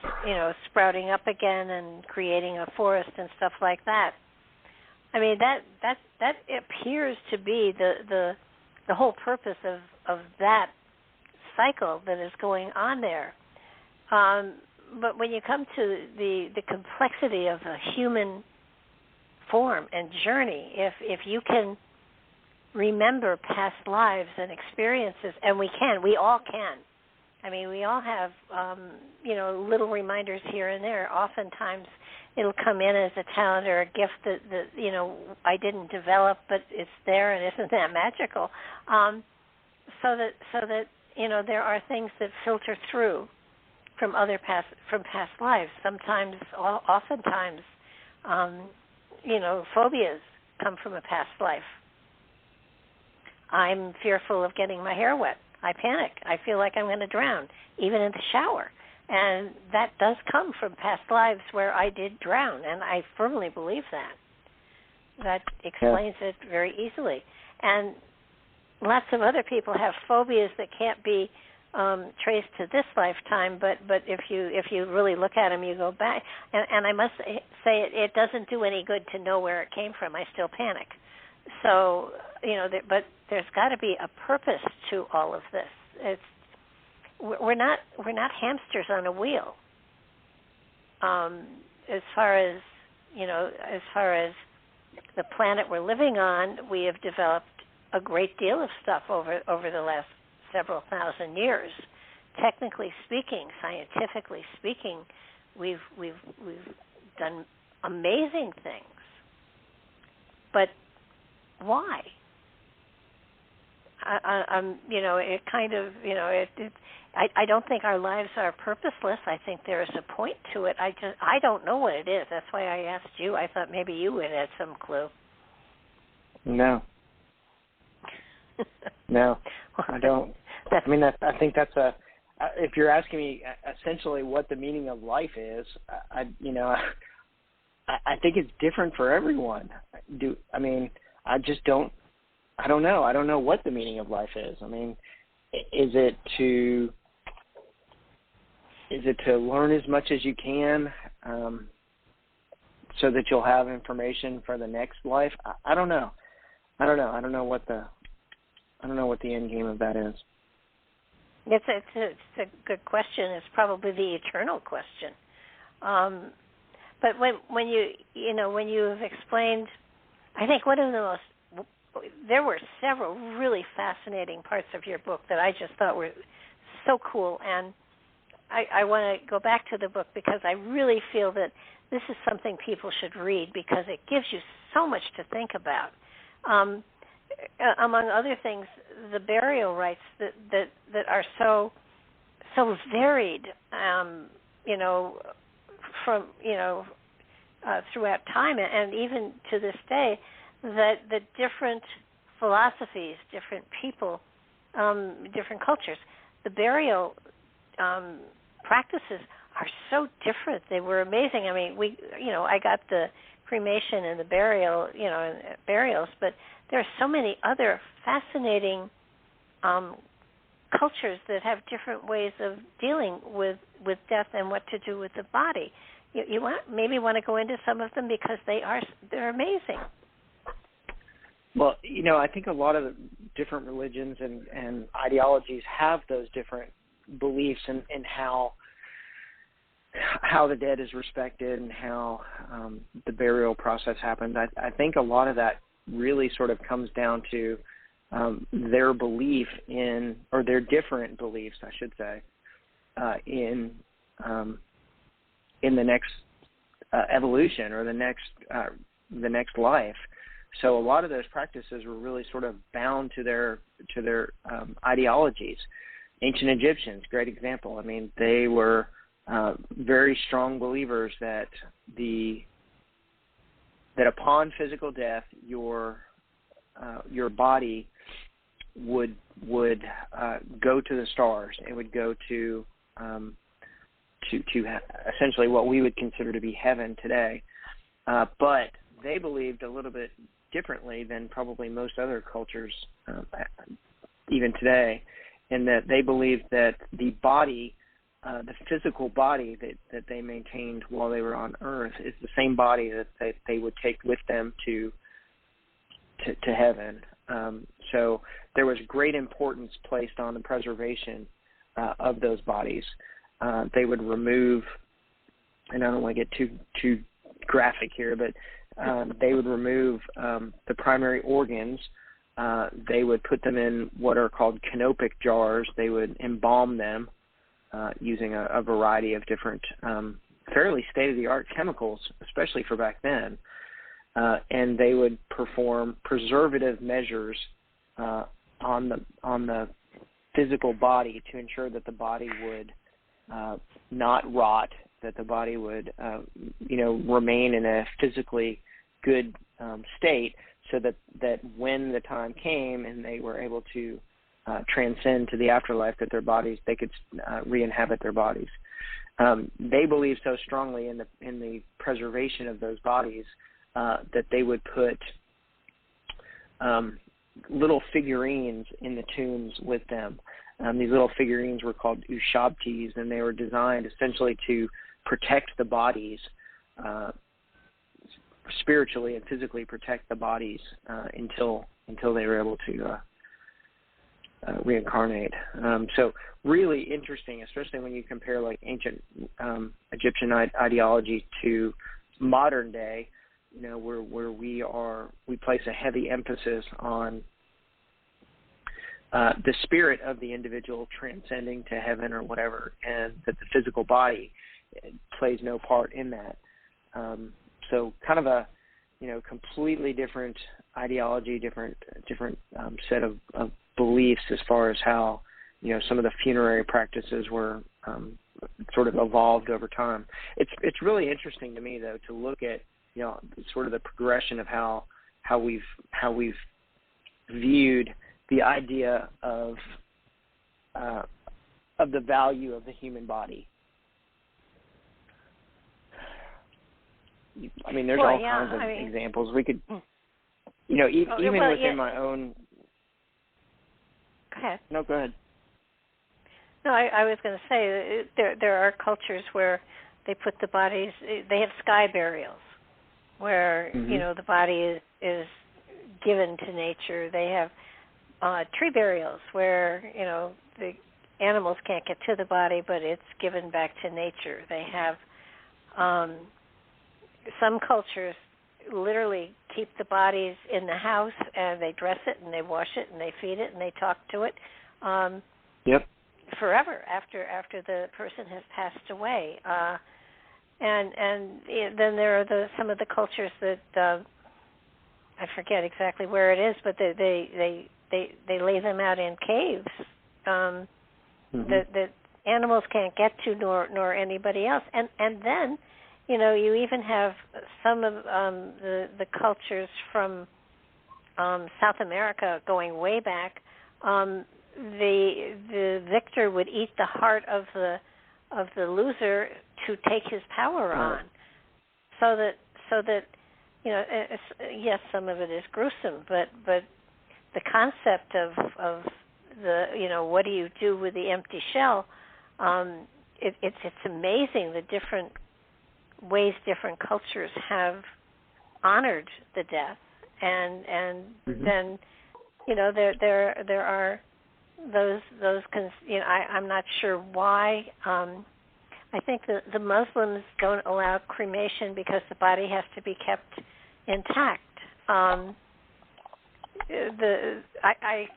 sprouting up again and creating a forest and stuff like that. I mean, that appears to be the the whole purpose of that cycle that is going on there. But when you come to the complexity of a human form and journey, if you can remember past lives and experiences, and we all can. I mean, we all have, little reminders here and there. Oftentimes, it'll come in as a talent or a gift that I didn't develop, but it's there, and isn't that magical? So that there are things that filter through from past lives. Sometimes, oftentimes, phobias come from a past life. I'm fearful of getting my hair wet. I panic. I feel like I'm going to drown, even in the shower. And that does come from past lives where I did drown, and I firmly believe that. That explains it very easily. And lots of other people have phobias that can't be traced to this lifetime, but if you really look at them, you go back. And I must say it doesn't do any good to know where it came from. I still panic. So, but there's got to be a purpose to all of this. We're not hamsters on a wheel. As far as the planet we're living on, we have developed a great deal of stuff over the last several thousand years. Technically speaking, scientifically speaking, we've done amazing things. But why? I don't think our lives are purposeless. I think there is a point to it. I don't know what it is. That's why I asked you. I thought maybe you would have some clue. No. No, I don't. I think that's if you're asking me essentially what the meaning of life is, I think it's different for everyone. I don't know. I don't know what the meaning of life is. I mean, is it to learn as much as you can so that you'll have information for the next life? I don't know. I don't know what the end game of that is. It's a good question. It's probably the eternal question. But when you have explained, I think one of the most, there were several really fascinating parts of your book that I just thought were so cool, and I want to go back to the book because I really feel that this is something people should read because it gives you so much to think about. Among other things, the burial rites that are so varied, from throughout time, and even to this day, that the different philosophies, different people, different cultures, the burial practices are so different. They were amazing. I mean, I got the cremation and the burials, but there are so many other fascinating cultures that have different ways of dealing with death and what to do with the body. You maybe want to go into some of them because they're amazing. Well, I think a lot of different religions and ideologies have those different beliefs in how the dead is respected and how the burial process happens. I think a lot of that really sort of comes down to their belief in, or their different beliefs, I should say, in the next evolution or the next life. So a lot of those practices were really sort of bound to their ideologies. Ancient Egyptians, great example. I mean, they were very strong believers that upon physical death, your body would go to the stars. It would go to essentially what we would consider to be heaven today. But they believed a little bit differently than probably most other cultures, even today, in that they believed that the body, the physical body that they maintained while they were on Earth, is the same body that they would take with them to heaven. So there was great importance placed on the preservation of those bodies. They would remove, and I don't want to get too graphic here, but they would remove the primary organs. They would put them in what are called canopic jars. They would embalm them using a variety of different fairly state-of-the-art chemicals, especially for back then. And they would perform preservative measures on the physical body to ensure that the body would not rot, that the body would remain in a physically good state, so that when the time came and they were able to transcend to the afterlife, that their bodies, they could re-inhabit their bodies. They believed so strongly in the preservation of those bodies that they would put little figurines in the tombs with them. These little figurines were called ushabtis, and they were designed essentially to protect the bodies, spiritually and physically protect the bodies until they were able to reincarnate. So really interesting, especially when you compare like ancient Egyptian ideology to modern day, where we place a heavy emphasis on the spirit of the individual transcending to heaven or whatever, and that the physical body plays no part in that. So kind of a completely different ideology, different set of beliefs as far as how some of the funerary practices were sort of evolved over time. It's really interesting to me though to look at sort of the progression of how we've viewed the idea of the value of the human body. I mean, there's all kinds of examples. We could, even within my own. Go ahead. No, go ahead. No, I was going to say there are cultures where they put the bodies. They have sky burials, where the body is given to nature. They have tree burials where the animals can't get to the body, but it's given back to nature. They have some cultures literally keep the bodies in the house, and they dress it and they wash it and they feed it and they talk to it forever after the person has passed away. And then there are some of the cultures that I forget exactly where it is, but they lay them out in caves that animals can't get to, nor anybody else. And then you even have some of the cultures from South America going way back. The victor would eat the heart of the loser to take his power on, so that yes, some of it is gruesome, but the concept of the what do you do with the empty shell? It's amazing the different ways different cultures have honored the death, and then there are those I'm not sure why. I think the Muslims don't allow cremation because the body has to be kept intact. I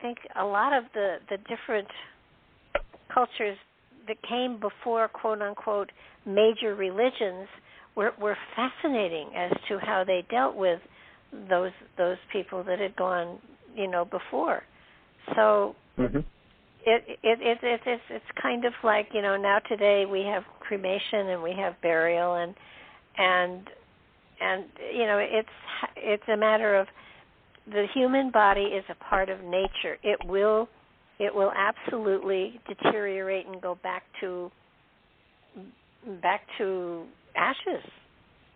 think a lot of the different cultures that came before quote unquote major religions were fascinating as to how they dealt with those people that had gone before. So it's kind of like now today we have cremation and we have burial and it's a matter of the human body is a part of nature. It will absolutely deteriorate and go back to ashes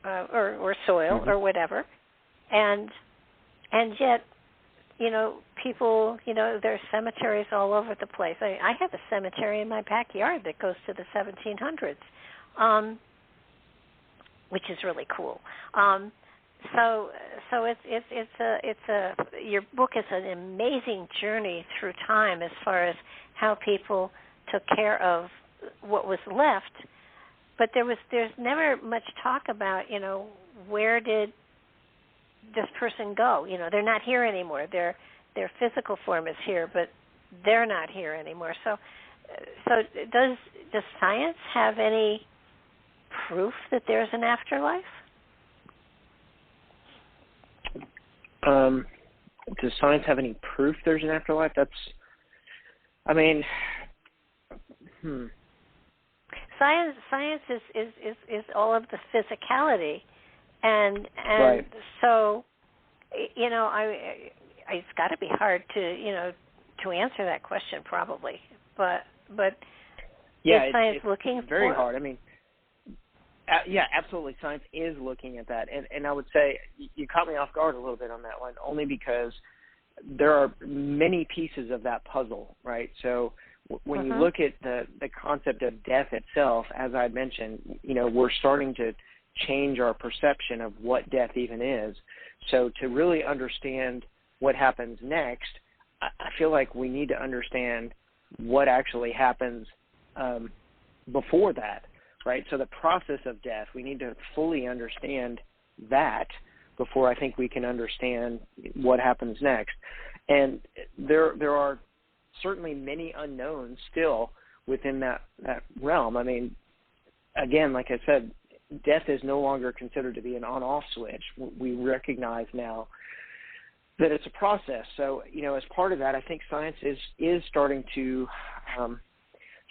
or soil or whatever, and yet people there's cemeteries all over the place. I have a cemetery in my backyard that goes to the 1700s, which is really cool. So your book is an amazing journey through time as far as how people took care of what was left. But there's never much talk about, where did this person go? They're not here anymore. Their physical form is here, but they're not here anymore. So does science have any proof that there's an afterlife? Does science have any proof there's an afterlife? Science is all of the physicality, and right. So it's got to be hard to answer that question probably, but yeah, is science it's looking very for? hard. Yeah, absolutely. Science is looking at that, and I would say you caught me off guard a little bit on that one, only because there are many pieces of that puzzle, right? So when you look at the concept of death itself, as I mentioned, we're starting to change our perception of what death even is. So to really understand what happens next, I feel like we need to understand what actually happens before that, right? So the process of death, we need to fully understand that before I think we can understand what happens next. And there are certainly many unknowns still within that realm. Again, like I said, death is no longer considered to be an on-off switch. We recognize now that it's a process. So, as part of that, I think science is starting to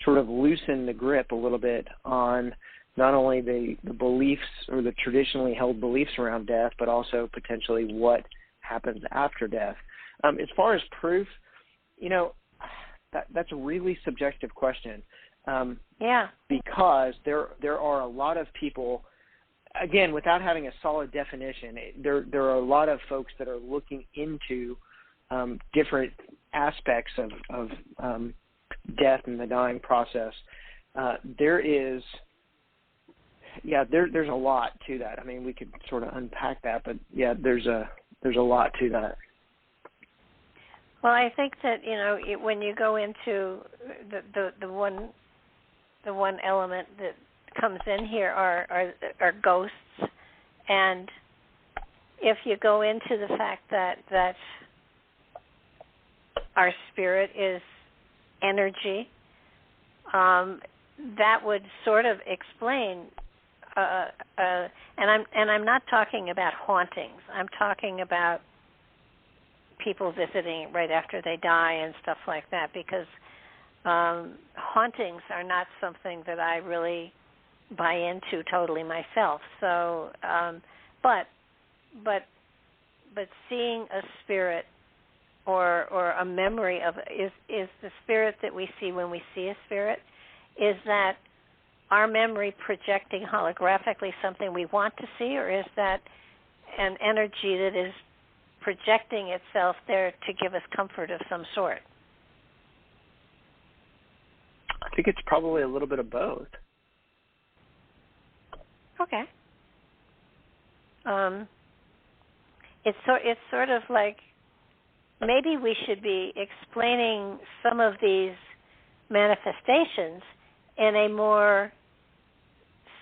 sort of loosen the grip a little bit on not only the beliefs or the traditionally held beliefs around death, but also potentially what happens after death. As far as proof, that's a really subjective question. Yeah. Because there are a lot of people, again, without having a solid definition, there are a lot of folks that are looking into different aspects of death and the dying process. There's a lot to that. We could sort of unpack that, but yeah, there's a lot to that. Well, I think that when you go into the one element that comes in here are ghosts, and if you go into the fact that our spirit is energy, that would sort of explain. And I'm not talking about hauntings. I'm talking about people visiting right after they die and stuff like that, because hauntings are not something that I really buy into totally myself. So, but seeing a spirit or a memory of is the spirit that we see when we see a spirit, is that our memory projecting holographically something we want to see, or is that an energy that is projecting itself there to give us comfort of some sort? I think it's probably a little bit of both. Okay. It's sort of like maybe we should be explaining some of these manifestations in a more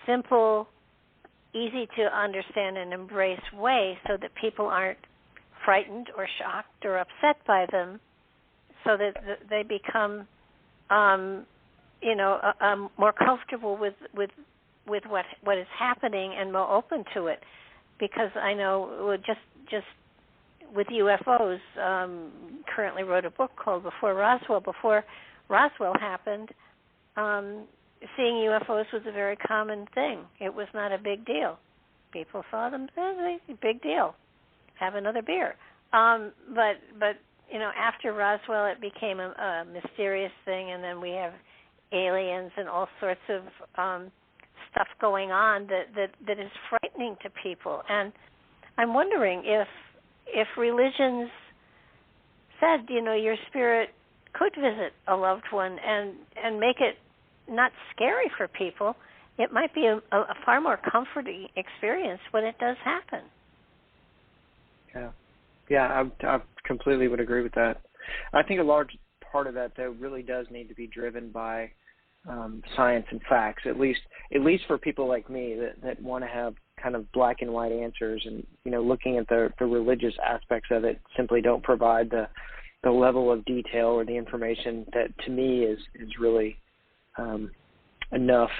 simple, easy to understand and embrace way, so that people aren't frightened or shocked or upset by them, so that they become more comfortable with what is happening and more open to it. Because I know just with UFOs, currently wrote a book called Before Roswell. Before Roswell happened, seeing UFOs was a very common thing. It was not a big deal. People saw them, big deal. Have another beer. But after Roswell, it became a mysterious thing, and then we have aliens and all sorts of stuff going on that is frightening to people. And I'm wondering if religions said, your spirit could visit a loved one and make it not scary for people, it might be a far more comforting experience when it does happen. Yeah, I completely would agree with that. I think a large part of that, though, really does need to be driven by science and facts, at least for people like me that want to have kind of black and white answers, and looking at the religious aspects of it simply don't provide the level of detail or the information that to me is really enough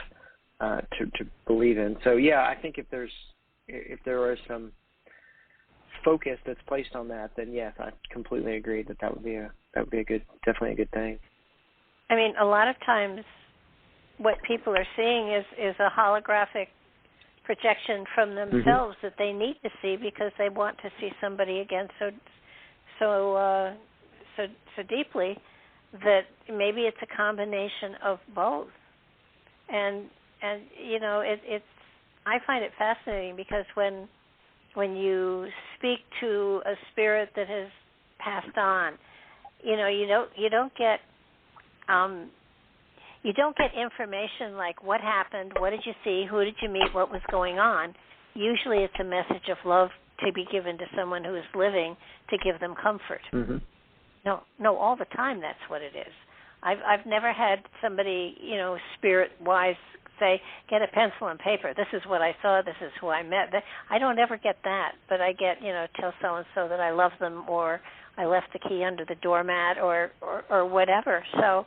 to believe in. So yeah, I think if there is some focus that's placed on that, then yes, I completely agree that would be definitely a good thing. I mean, a lot of times what people are seeing is a holographic projection from themselves that they need to see because they want to see somebody again so deeply that maybe it's a combination of both. And it's I find it fascinating because when you speak to a spirit that has passed on, you don't get information like what happened, what did you see, who did you meet, what was going on. Usually it's a message of love to be given to someone who is living to give them comfort. Mm-hmm. No, all the time that's what it is. I've never had somebody, spirit-wise say, get a pencil and paper. This is what I saw. This is who I met. I don't ever get that, but I get, tell so-and-so that I love them, or I left the key under the doormat, or whatever. So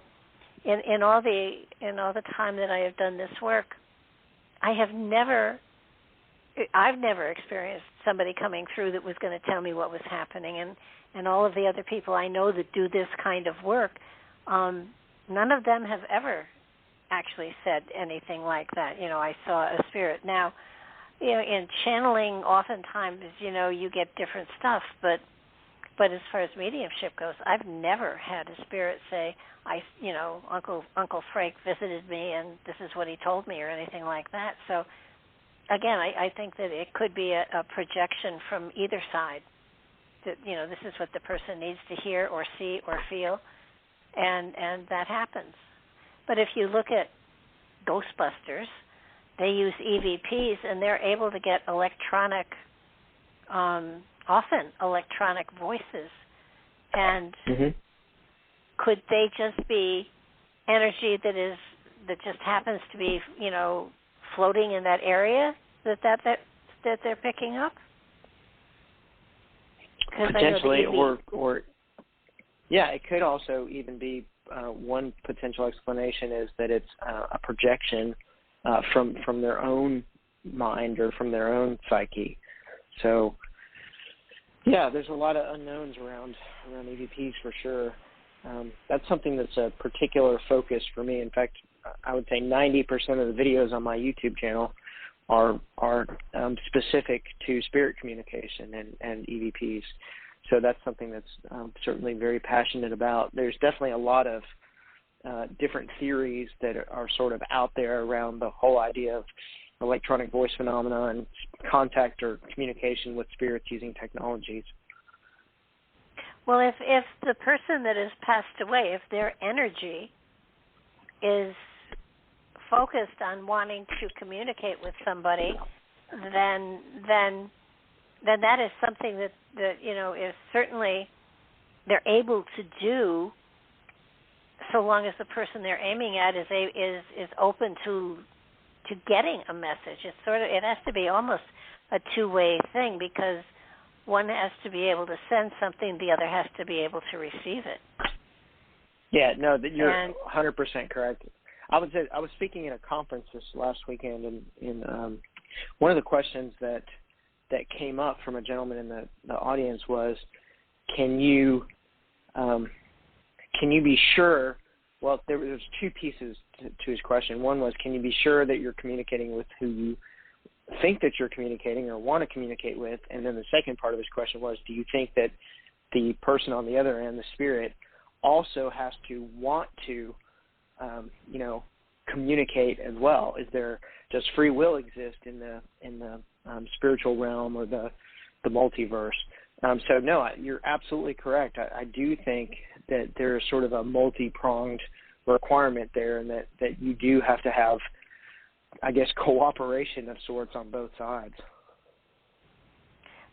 in all the time that I have done this work, I've never experienced somebody coming through that was going to tell me what was happening. And all of the other people I know that do this kind of work, none of them have ever actually said anything like that. I saw a spirit. Now, in channeling, oftentimes, you get different stuff, but as far as mediumship goes, I've never had a spirit say, Uncle Frank visited me and this is what he told me or anything like that. So, again, I think that it could be a projection from either side. That this is what the person needs to hear or see or feel, and that happens. But if you look at Ghostbusters, they use EVPs, and they're able to get often electronic voices. And could they just be energy that just happens to be, floating in that area that they're picking up? Potentially, or yeah, it could also even be one potential explanation is that it's a projection from their own mind or from their own psyche. So, yeah, there's a lot of unknowns around EVPs for sure. That's something that's a particular focus for me. In fact, I would say 90% of the videos on my YouTube channel are specific to spirit communication and EVPs. So that's something that's certainly very passionate about. There's definitely a lot of different theories that are sort of out there around the whole idea of electronic voice phenomena and contact or communication with spirits using technologies. Well, if the person that has passed away, if their energy is focused on wanting to communicate with somebody, then that is something that is certainly they're able to do, so long as the person they're aiming at is open to getting a message. It has to be almost a two-way thing, because one has to be able to send something, the other has to be able to receive it. Yeah, no, you're 100% correct. I was speaking at a conference this last weekend, and one of the questions that came up from a gentleman in the audience was, can you be sure? Well, there was two pieces to his question. One was, can you be sure that you're communicating with who you think that you're communicating or want to communicate with? And then the second part of his question was, do you think that the person on the other end, the spirit, also has to want to communicate as well? Does free will exist in the spiritual realm or the multiverse? So no, you're absolutely correct. I do think that there's sort of a multi-pronged requirement there, and that you do have to have, I guess, cooperation of sorts on both sides.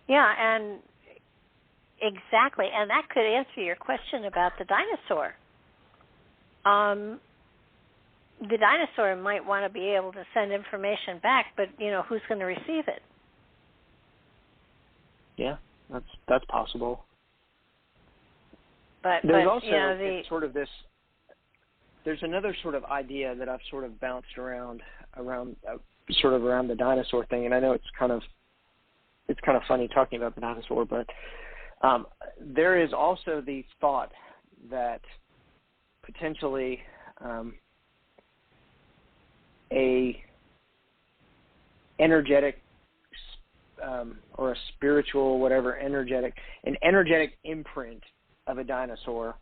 Yeah, and Exactly, and that could answer your question about the dinosaur. The dinosaur might want to be able to send information back, but who's going to receive it? Yeah, that's possible. But there's also sort of this. There's another sort of idea that I've sort of bounced around the dinosaur thing, and I know it's kind of funny talking about the dinosaur, but there is also the thought that potentially a energetic or a spiritual, whatever, an energetic imprint of a dinosaur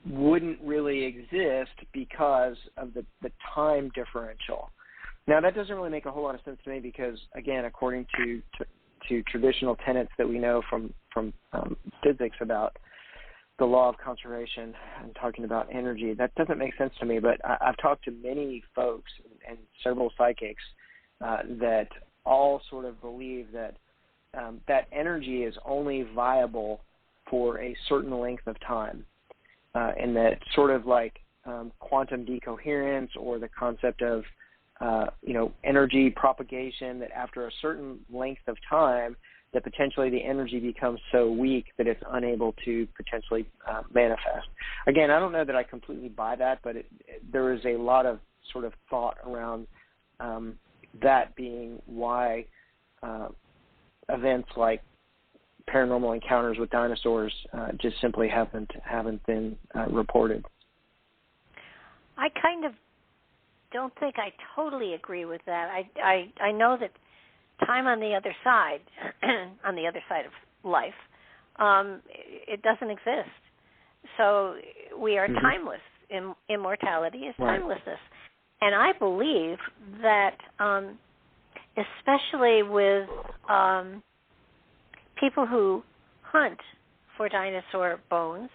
wouldn't really exist because of the time differential. Now, that doesn't really make a whole lot of sense to me because, again, according to traditional tenets that we know from physics about the law of conservation and talking about energy, that doesn't make sense to me. But I've talked to many folks and several psychics that all sort of believe that that energy is only viable for a certain length of time, and that sort of like quantum decoherence or the concept of energy propagation, that after a certain length of time, that potentially the energy becomes so weak that it's unable to potentially manifest. Again, I don't know that I completely buy that, but there is a lot of sort of thought around that being why events like paranormal encounters with dinosaurs just simply haven't been reported. I kind of don't think I totally agree with that. I know that time on the other side, on the other side of life, it doesn't exist. So we are timeless. Immortality is timelessness. And I believe that especially with people who hunt for dinosaur bones,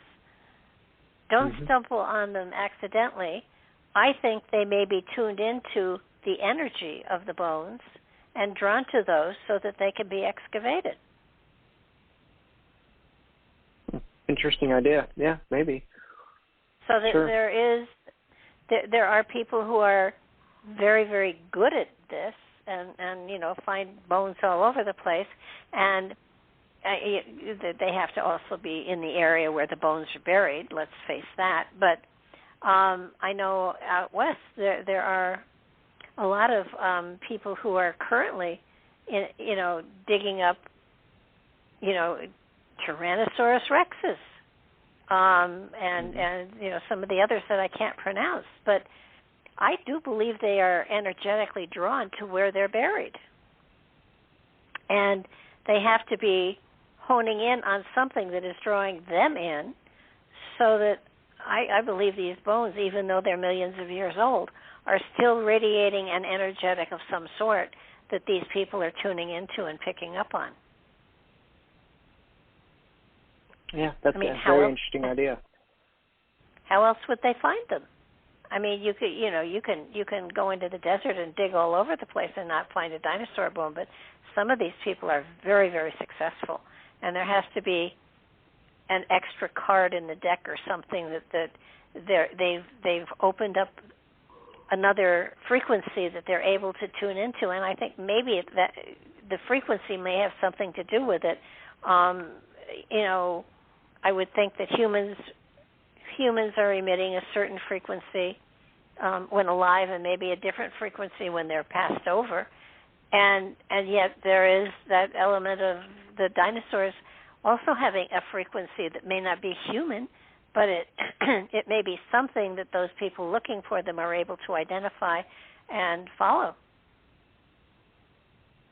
don't stumble on them accidentally. I think they may be tuned into the energy of the bones and drawn to those so that they can be excavated. Interesting idea. Yeah, maybe. So that there are people who are very, very good at this and find bones all over the place, and they have to also be in the area where the bones are buried, let's face that. But I know out west there are a lot of people who are currently digging up Tyrannosaurus rexes and some of the others that I can't pronounce, but I do believe they are energetically drawn to where they're buried, and they have to be honing in on something that is drawing them in, so that I believe these bones, even though they're millions of years old, are still radiating an energetic of some sort that these people are tuning into and picking up on. Yeah, that's a very interesting idea. How else would they find them? I mean, you can go into the desert and dig all over the place and not find a dinosaur bone, but some of these people are very, very successful, and there has to be an extra card in the deck or something that they've opened up another frequency that they're able to tune into, and I think maybe that the frequency may have something to do with it. I would think that humans are emitting a certain frequency when alive, and maybe a different frequency when they're passed over, and yet there is that element of the dinosaurs also having a frequency that may not be human, but it may be something that those people looking for them are able to identify and follow,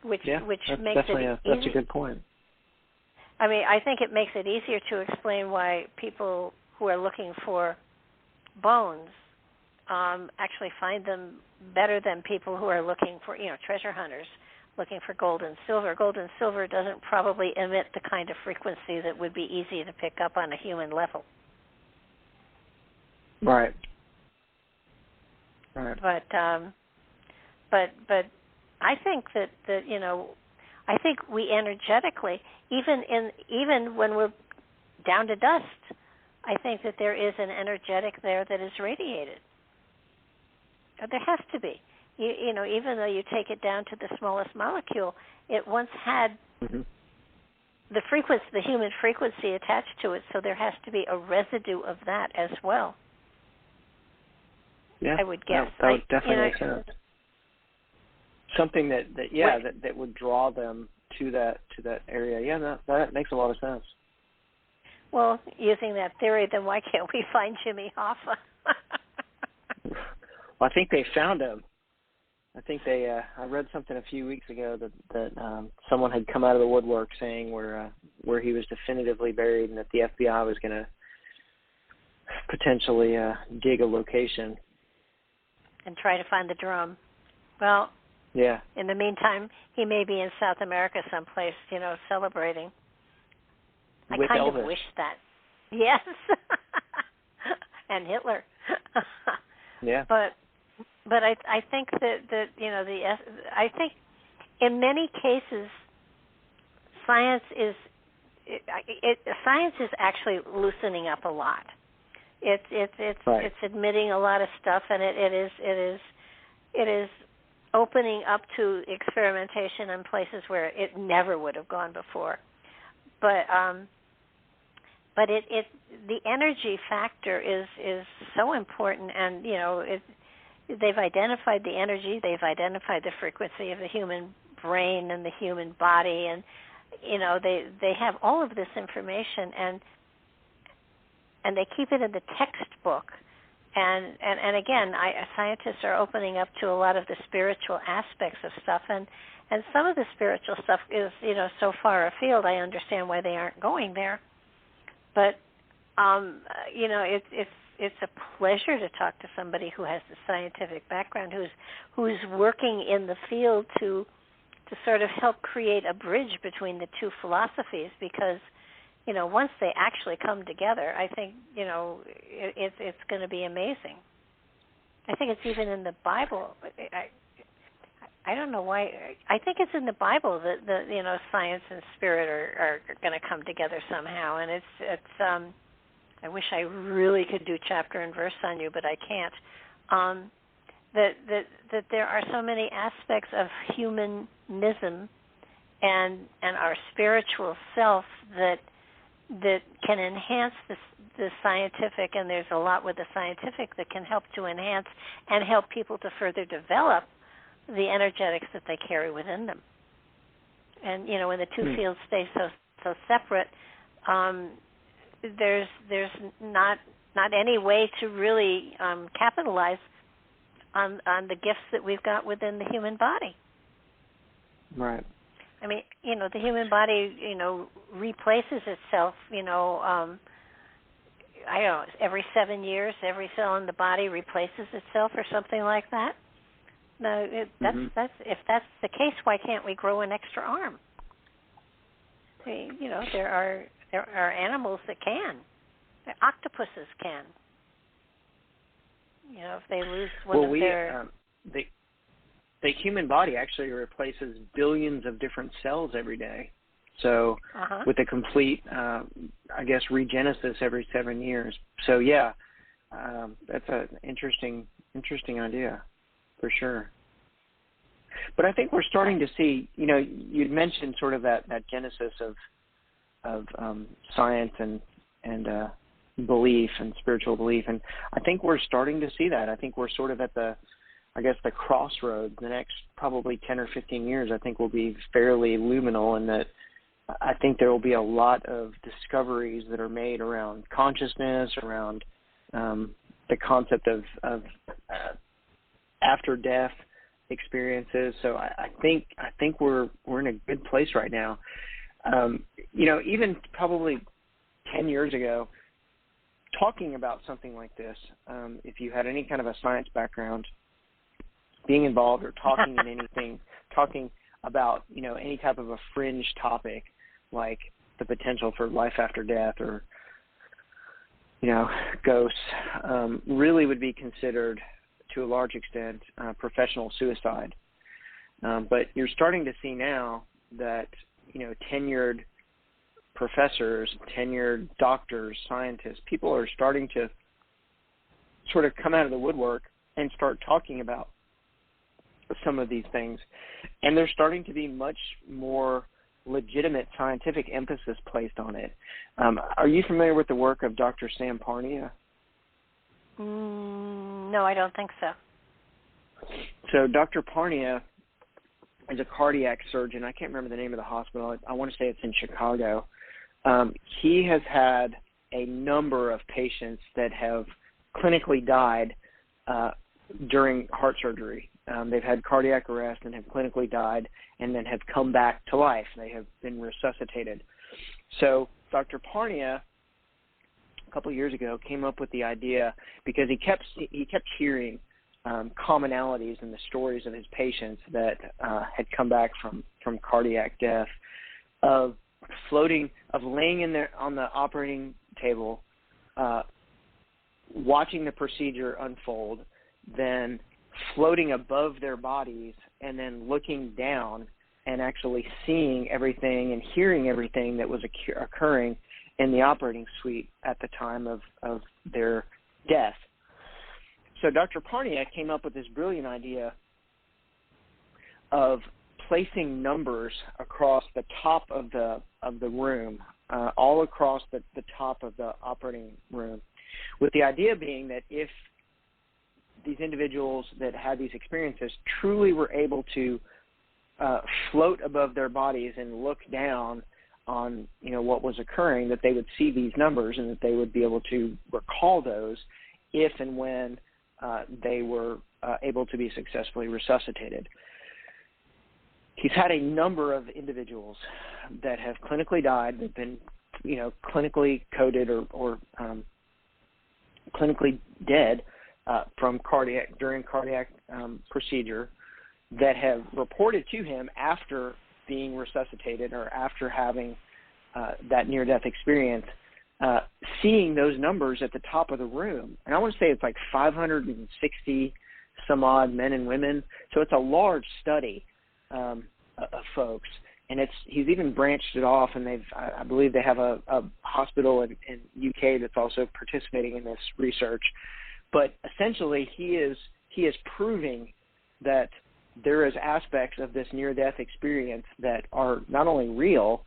which makes it easy. That's a good point. I mean, I think it makes it easier to explain why people who are looking for bones actually find them better than people who are looking for, treasure hunters looking for gold and silver. Gold and silver doesn't probably emit the kind of frequency that would be easy to pick up on a human level. Right. But I think that I think we energetically, even when we're down to dust, I think that there is an energetic there that is radiated. There has to be. You know, even though you take it down to the smallest molecule, it once had the frequency, the human frequency attached to it, so there has to be a residue of that as well. Yeah, I would guess. That would definitely make sense. Something that would draw them to that area. Yeah, that makes a lot of sense. Well, using that theory, then why can't we find Jimmy Hoffa? Well, I think they found him. I think I read something a few weeks ago that someone had come out of the woodwork saying where he was definitively buried, and that the FBI was going to potentially dig a location and try to find the drum. Well, yeah. In the meantime, he may be in South America someplace, you know, celebrating. With I kind Elvis. of wish that. Yes. And Hitler. Yeah. But I think that you know, I think in many cases science is actually loosening up a lot. It's admitting a lot of stuff, and it is opening up to experimentation in places where it never would have gone before. But the energy factor is so important, and you know, they've identified the energy, they've identified the frequency of the human brain and the human body, and you know, they have all of this information, and they keep it in the textbook. And again, scientists are opening up to a lot of the spiritual aspects of stuff, and some of the spiritual stuff is, you know, so far afield. I understand why they aren't going there, but you know, it's a pleasure to talk to somebody who has the scientific background, who's working in the field to sort of help create a bridge between the two philosophies, because you know, once they actually come together, I think, you know, it's going to be amazing. I think it's even in the Bible. I don't know why. I think it's in the Bible that the you know, science and spirit are going to come together somehow. And it's I wish I really could do chapter and verse on you, but I can't. That there are so many aspects of humanism and our spiritual self that can enhance the scientific, and there's a lot with the scientific that can help to enhance and help people to further develop the energetics that they carry within them. And you know, when the two fields stay so separate, there's not any way to really capitalize on the gifts that we've got within the human body. Right. I mean, you know, the human body, you know, replaces itself, you know, I don't know, every 7 years, every cell in the body replaces itself or something like that. No, that's if that's the case, why can't we grow an extra arm? You know, there are animals that can. Octopuses can. You know, if they lose one of their... The human body actually replaces billions of different cells every day. So with a complete, I guess, regenesis every 7 years. So, yeah, that's an interesting idea for sure. But I think we're starting to see, you know, you'd mentioned sort of that genesis of science and belief and spiritual belief. And I think we're starting to see that. I think we're sort of at the crossroads. The next probably 10 or 15 years, I think, will be fairly luminal, in that I think there will be a lot of discoveries that are made around consciousness, around the concept of after death experiences. So I think we're in a good place right now. You know, even probably 10 years ago, talking about something like this, if you had any kind of a science background, being involved or talking in anything, talking about, you know, any type of a fringe topic like the potential for life after death or, you know, ghosts, really would be considered to a large extent professional suicide. But you're starting to see now that, tenured professors, tenured doctors, scientists, people are starting to sort of come out of the woodwork and start talking about some of these things. And there's starting to be much more legitimate scientific emphasis placed on it. Are you familiar with the work of Dr. Sam Parnia? No, I don't think so. So Dr. Parnia is a cardiac surgeon. I can't remember the name of the hospital. I want to say it's in Chicago. He has had a number of patients that have clinically died during heart surgery. They've had cardiac arrest and have clinically died and then have come back to life. They have been resuscitated. So Dr. Parnia, a couple of years ago, came up with the idea, because he kept hearing commonalities in the stories of his patients that had come back from cardiac death, of laying in there on the operating table, watching the procedure unfold, then floating above their bodies, and then looking down and actually seeing everything and hearing everything that was occurring in the operating suite at the time of their death. So Dr. Parnia came up with this brilliant idea of placing numbers across the top of the room, all across the top of the operating room, with the idea being that if these individuals that had these experiences truly were able to float above their bodies and look down on what was occurring, that they would see these numbers and that they would be able to recall those if and when they were able to be successfully resuscitated. He's had a number of individuals that have clinically died, that have been clinically coded or clinically dead during cardiac procedure, that have reported to him after being resuscitated or after having that near-death experience, seeing those numbers at the top of the room. And I want to say it's like 560 some odd men and women. So it's a large study of folks. And he's even branched it off, and I believe they have a hospital in UK that's also participating in this research. But essentially, he is proving that there is aspects of this near-death experience that are not only real,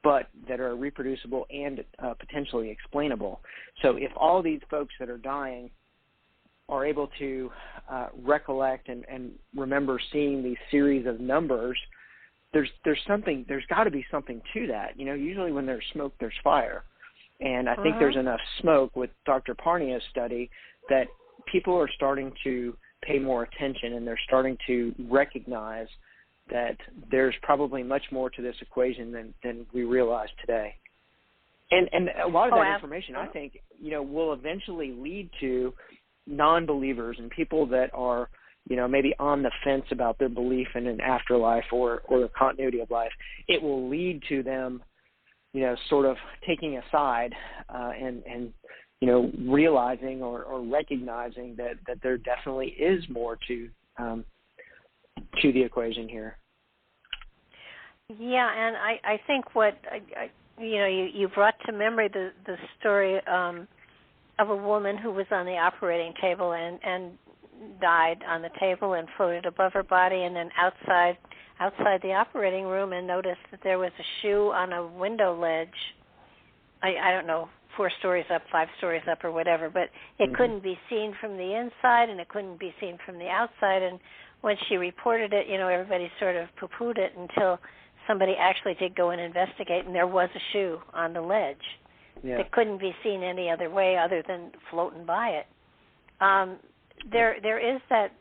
but that are reproducible and potentially explainable. So if all these folks that are dying are able to recollect and remember seeing these series of numbers, there's got to be something to that. Usually when there's smoke, there's fire. And I think there's enough smoke with Dr. Parnia's study that people are starting to pay more attention, and they're starting to recognize that there's probably much more to this equation than we realize today. And a lot of that information, I think, will eventually lead to non-believers and people that are, maybe on the fence about their belief in an afterlife or the continuity of life. It will lead to them, sort of taking a side and realizing or recognizing that there definitely is more to the equation here. Yeah, and I think what you brought to memory the story of a woman who was on the operating table and died on the table and floated above her body, and then outside the operating room, and noticed that there was a shoe on a window ledge. I don't know, 4 stories up, 5 stories up, or whatever, but it couldn't be seen from the inside and it couldn't be seen from the outside. And when she reported it, everybody sort of poo-pooed it until somebody actually did go and investigate, and there was a shoe on the ledge. Yeah. That couldn't be seen any other way other than floating by it. There is that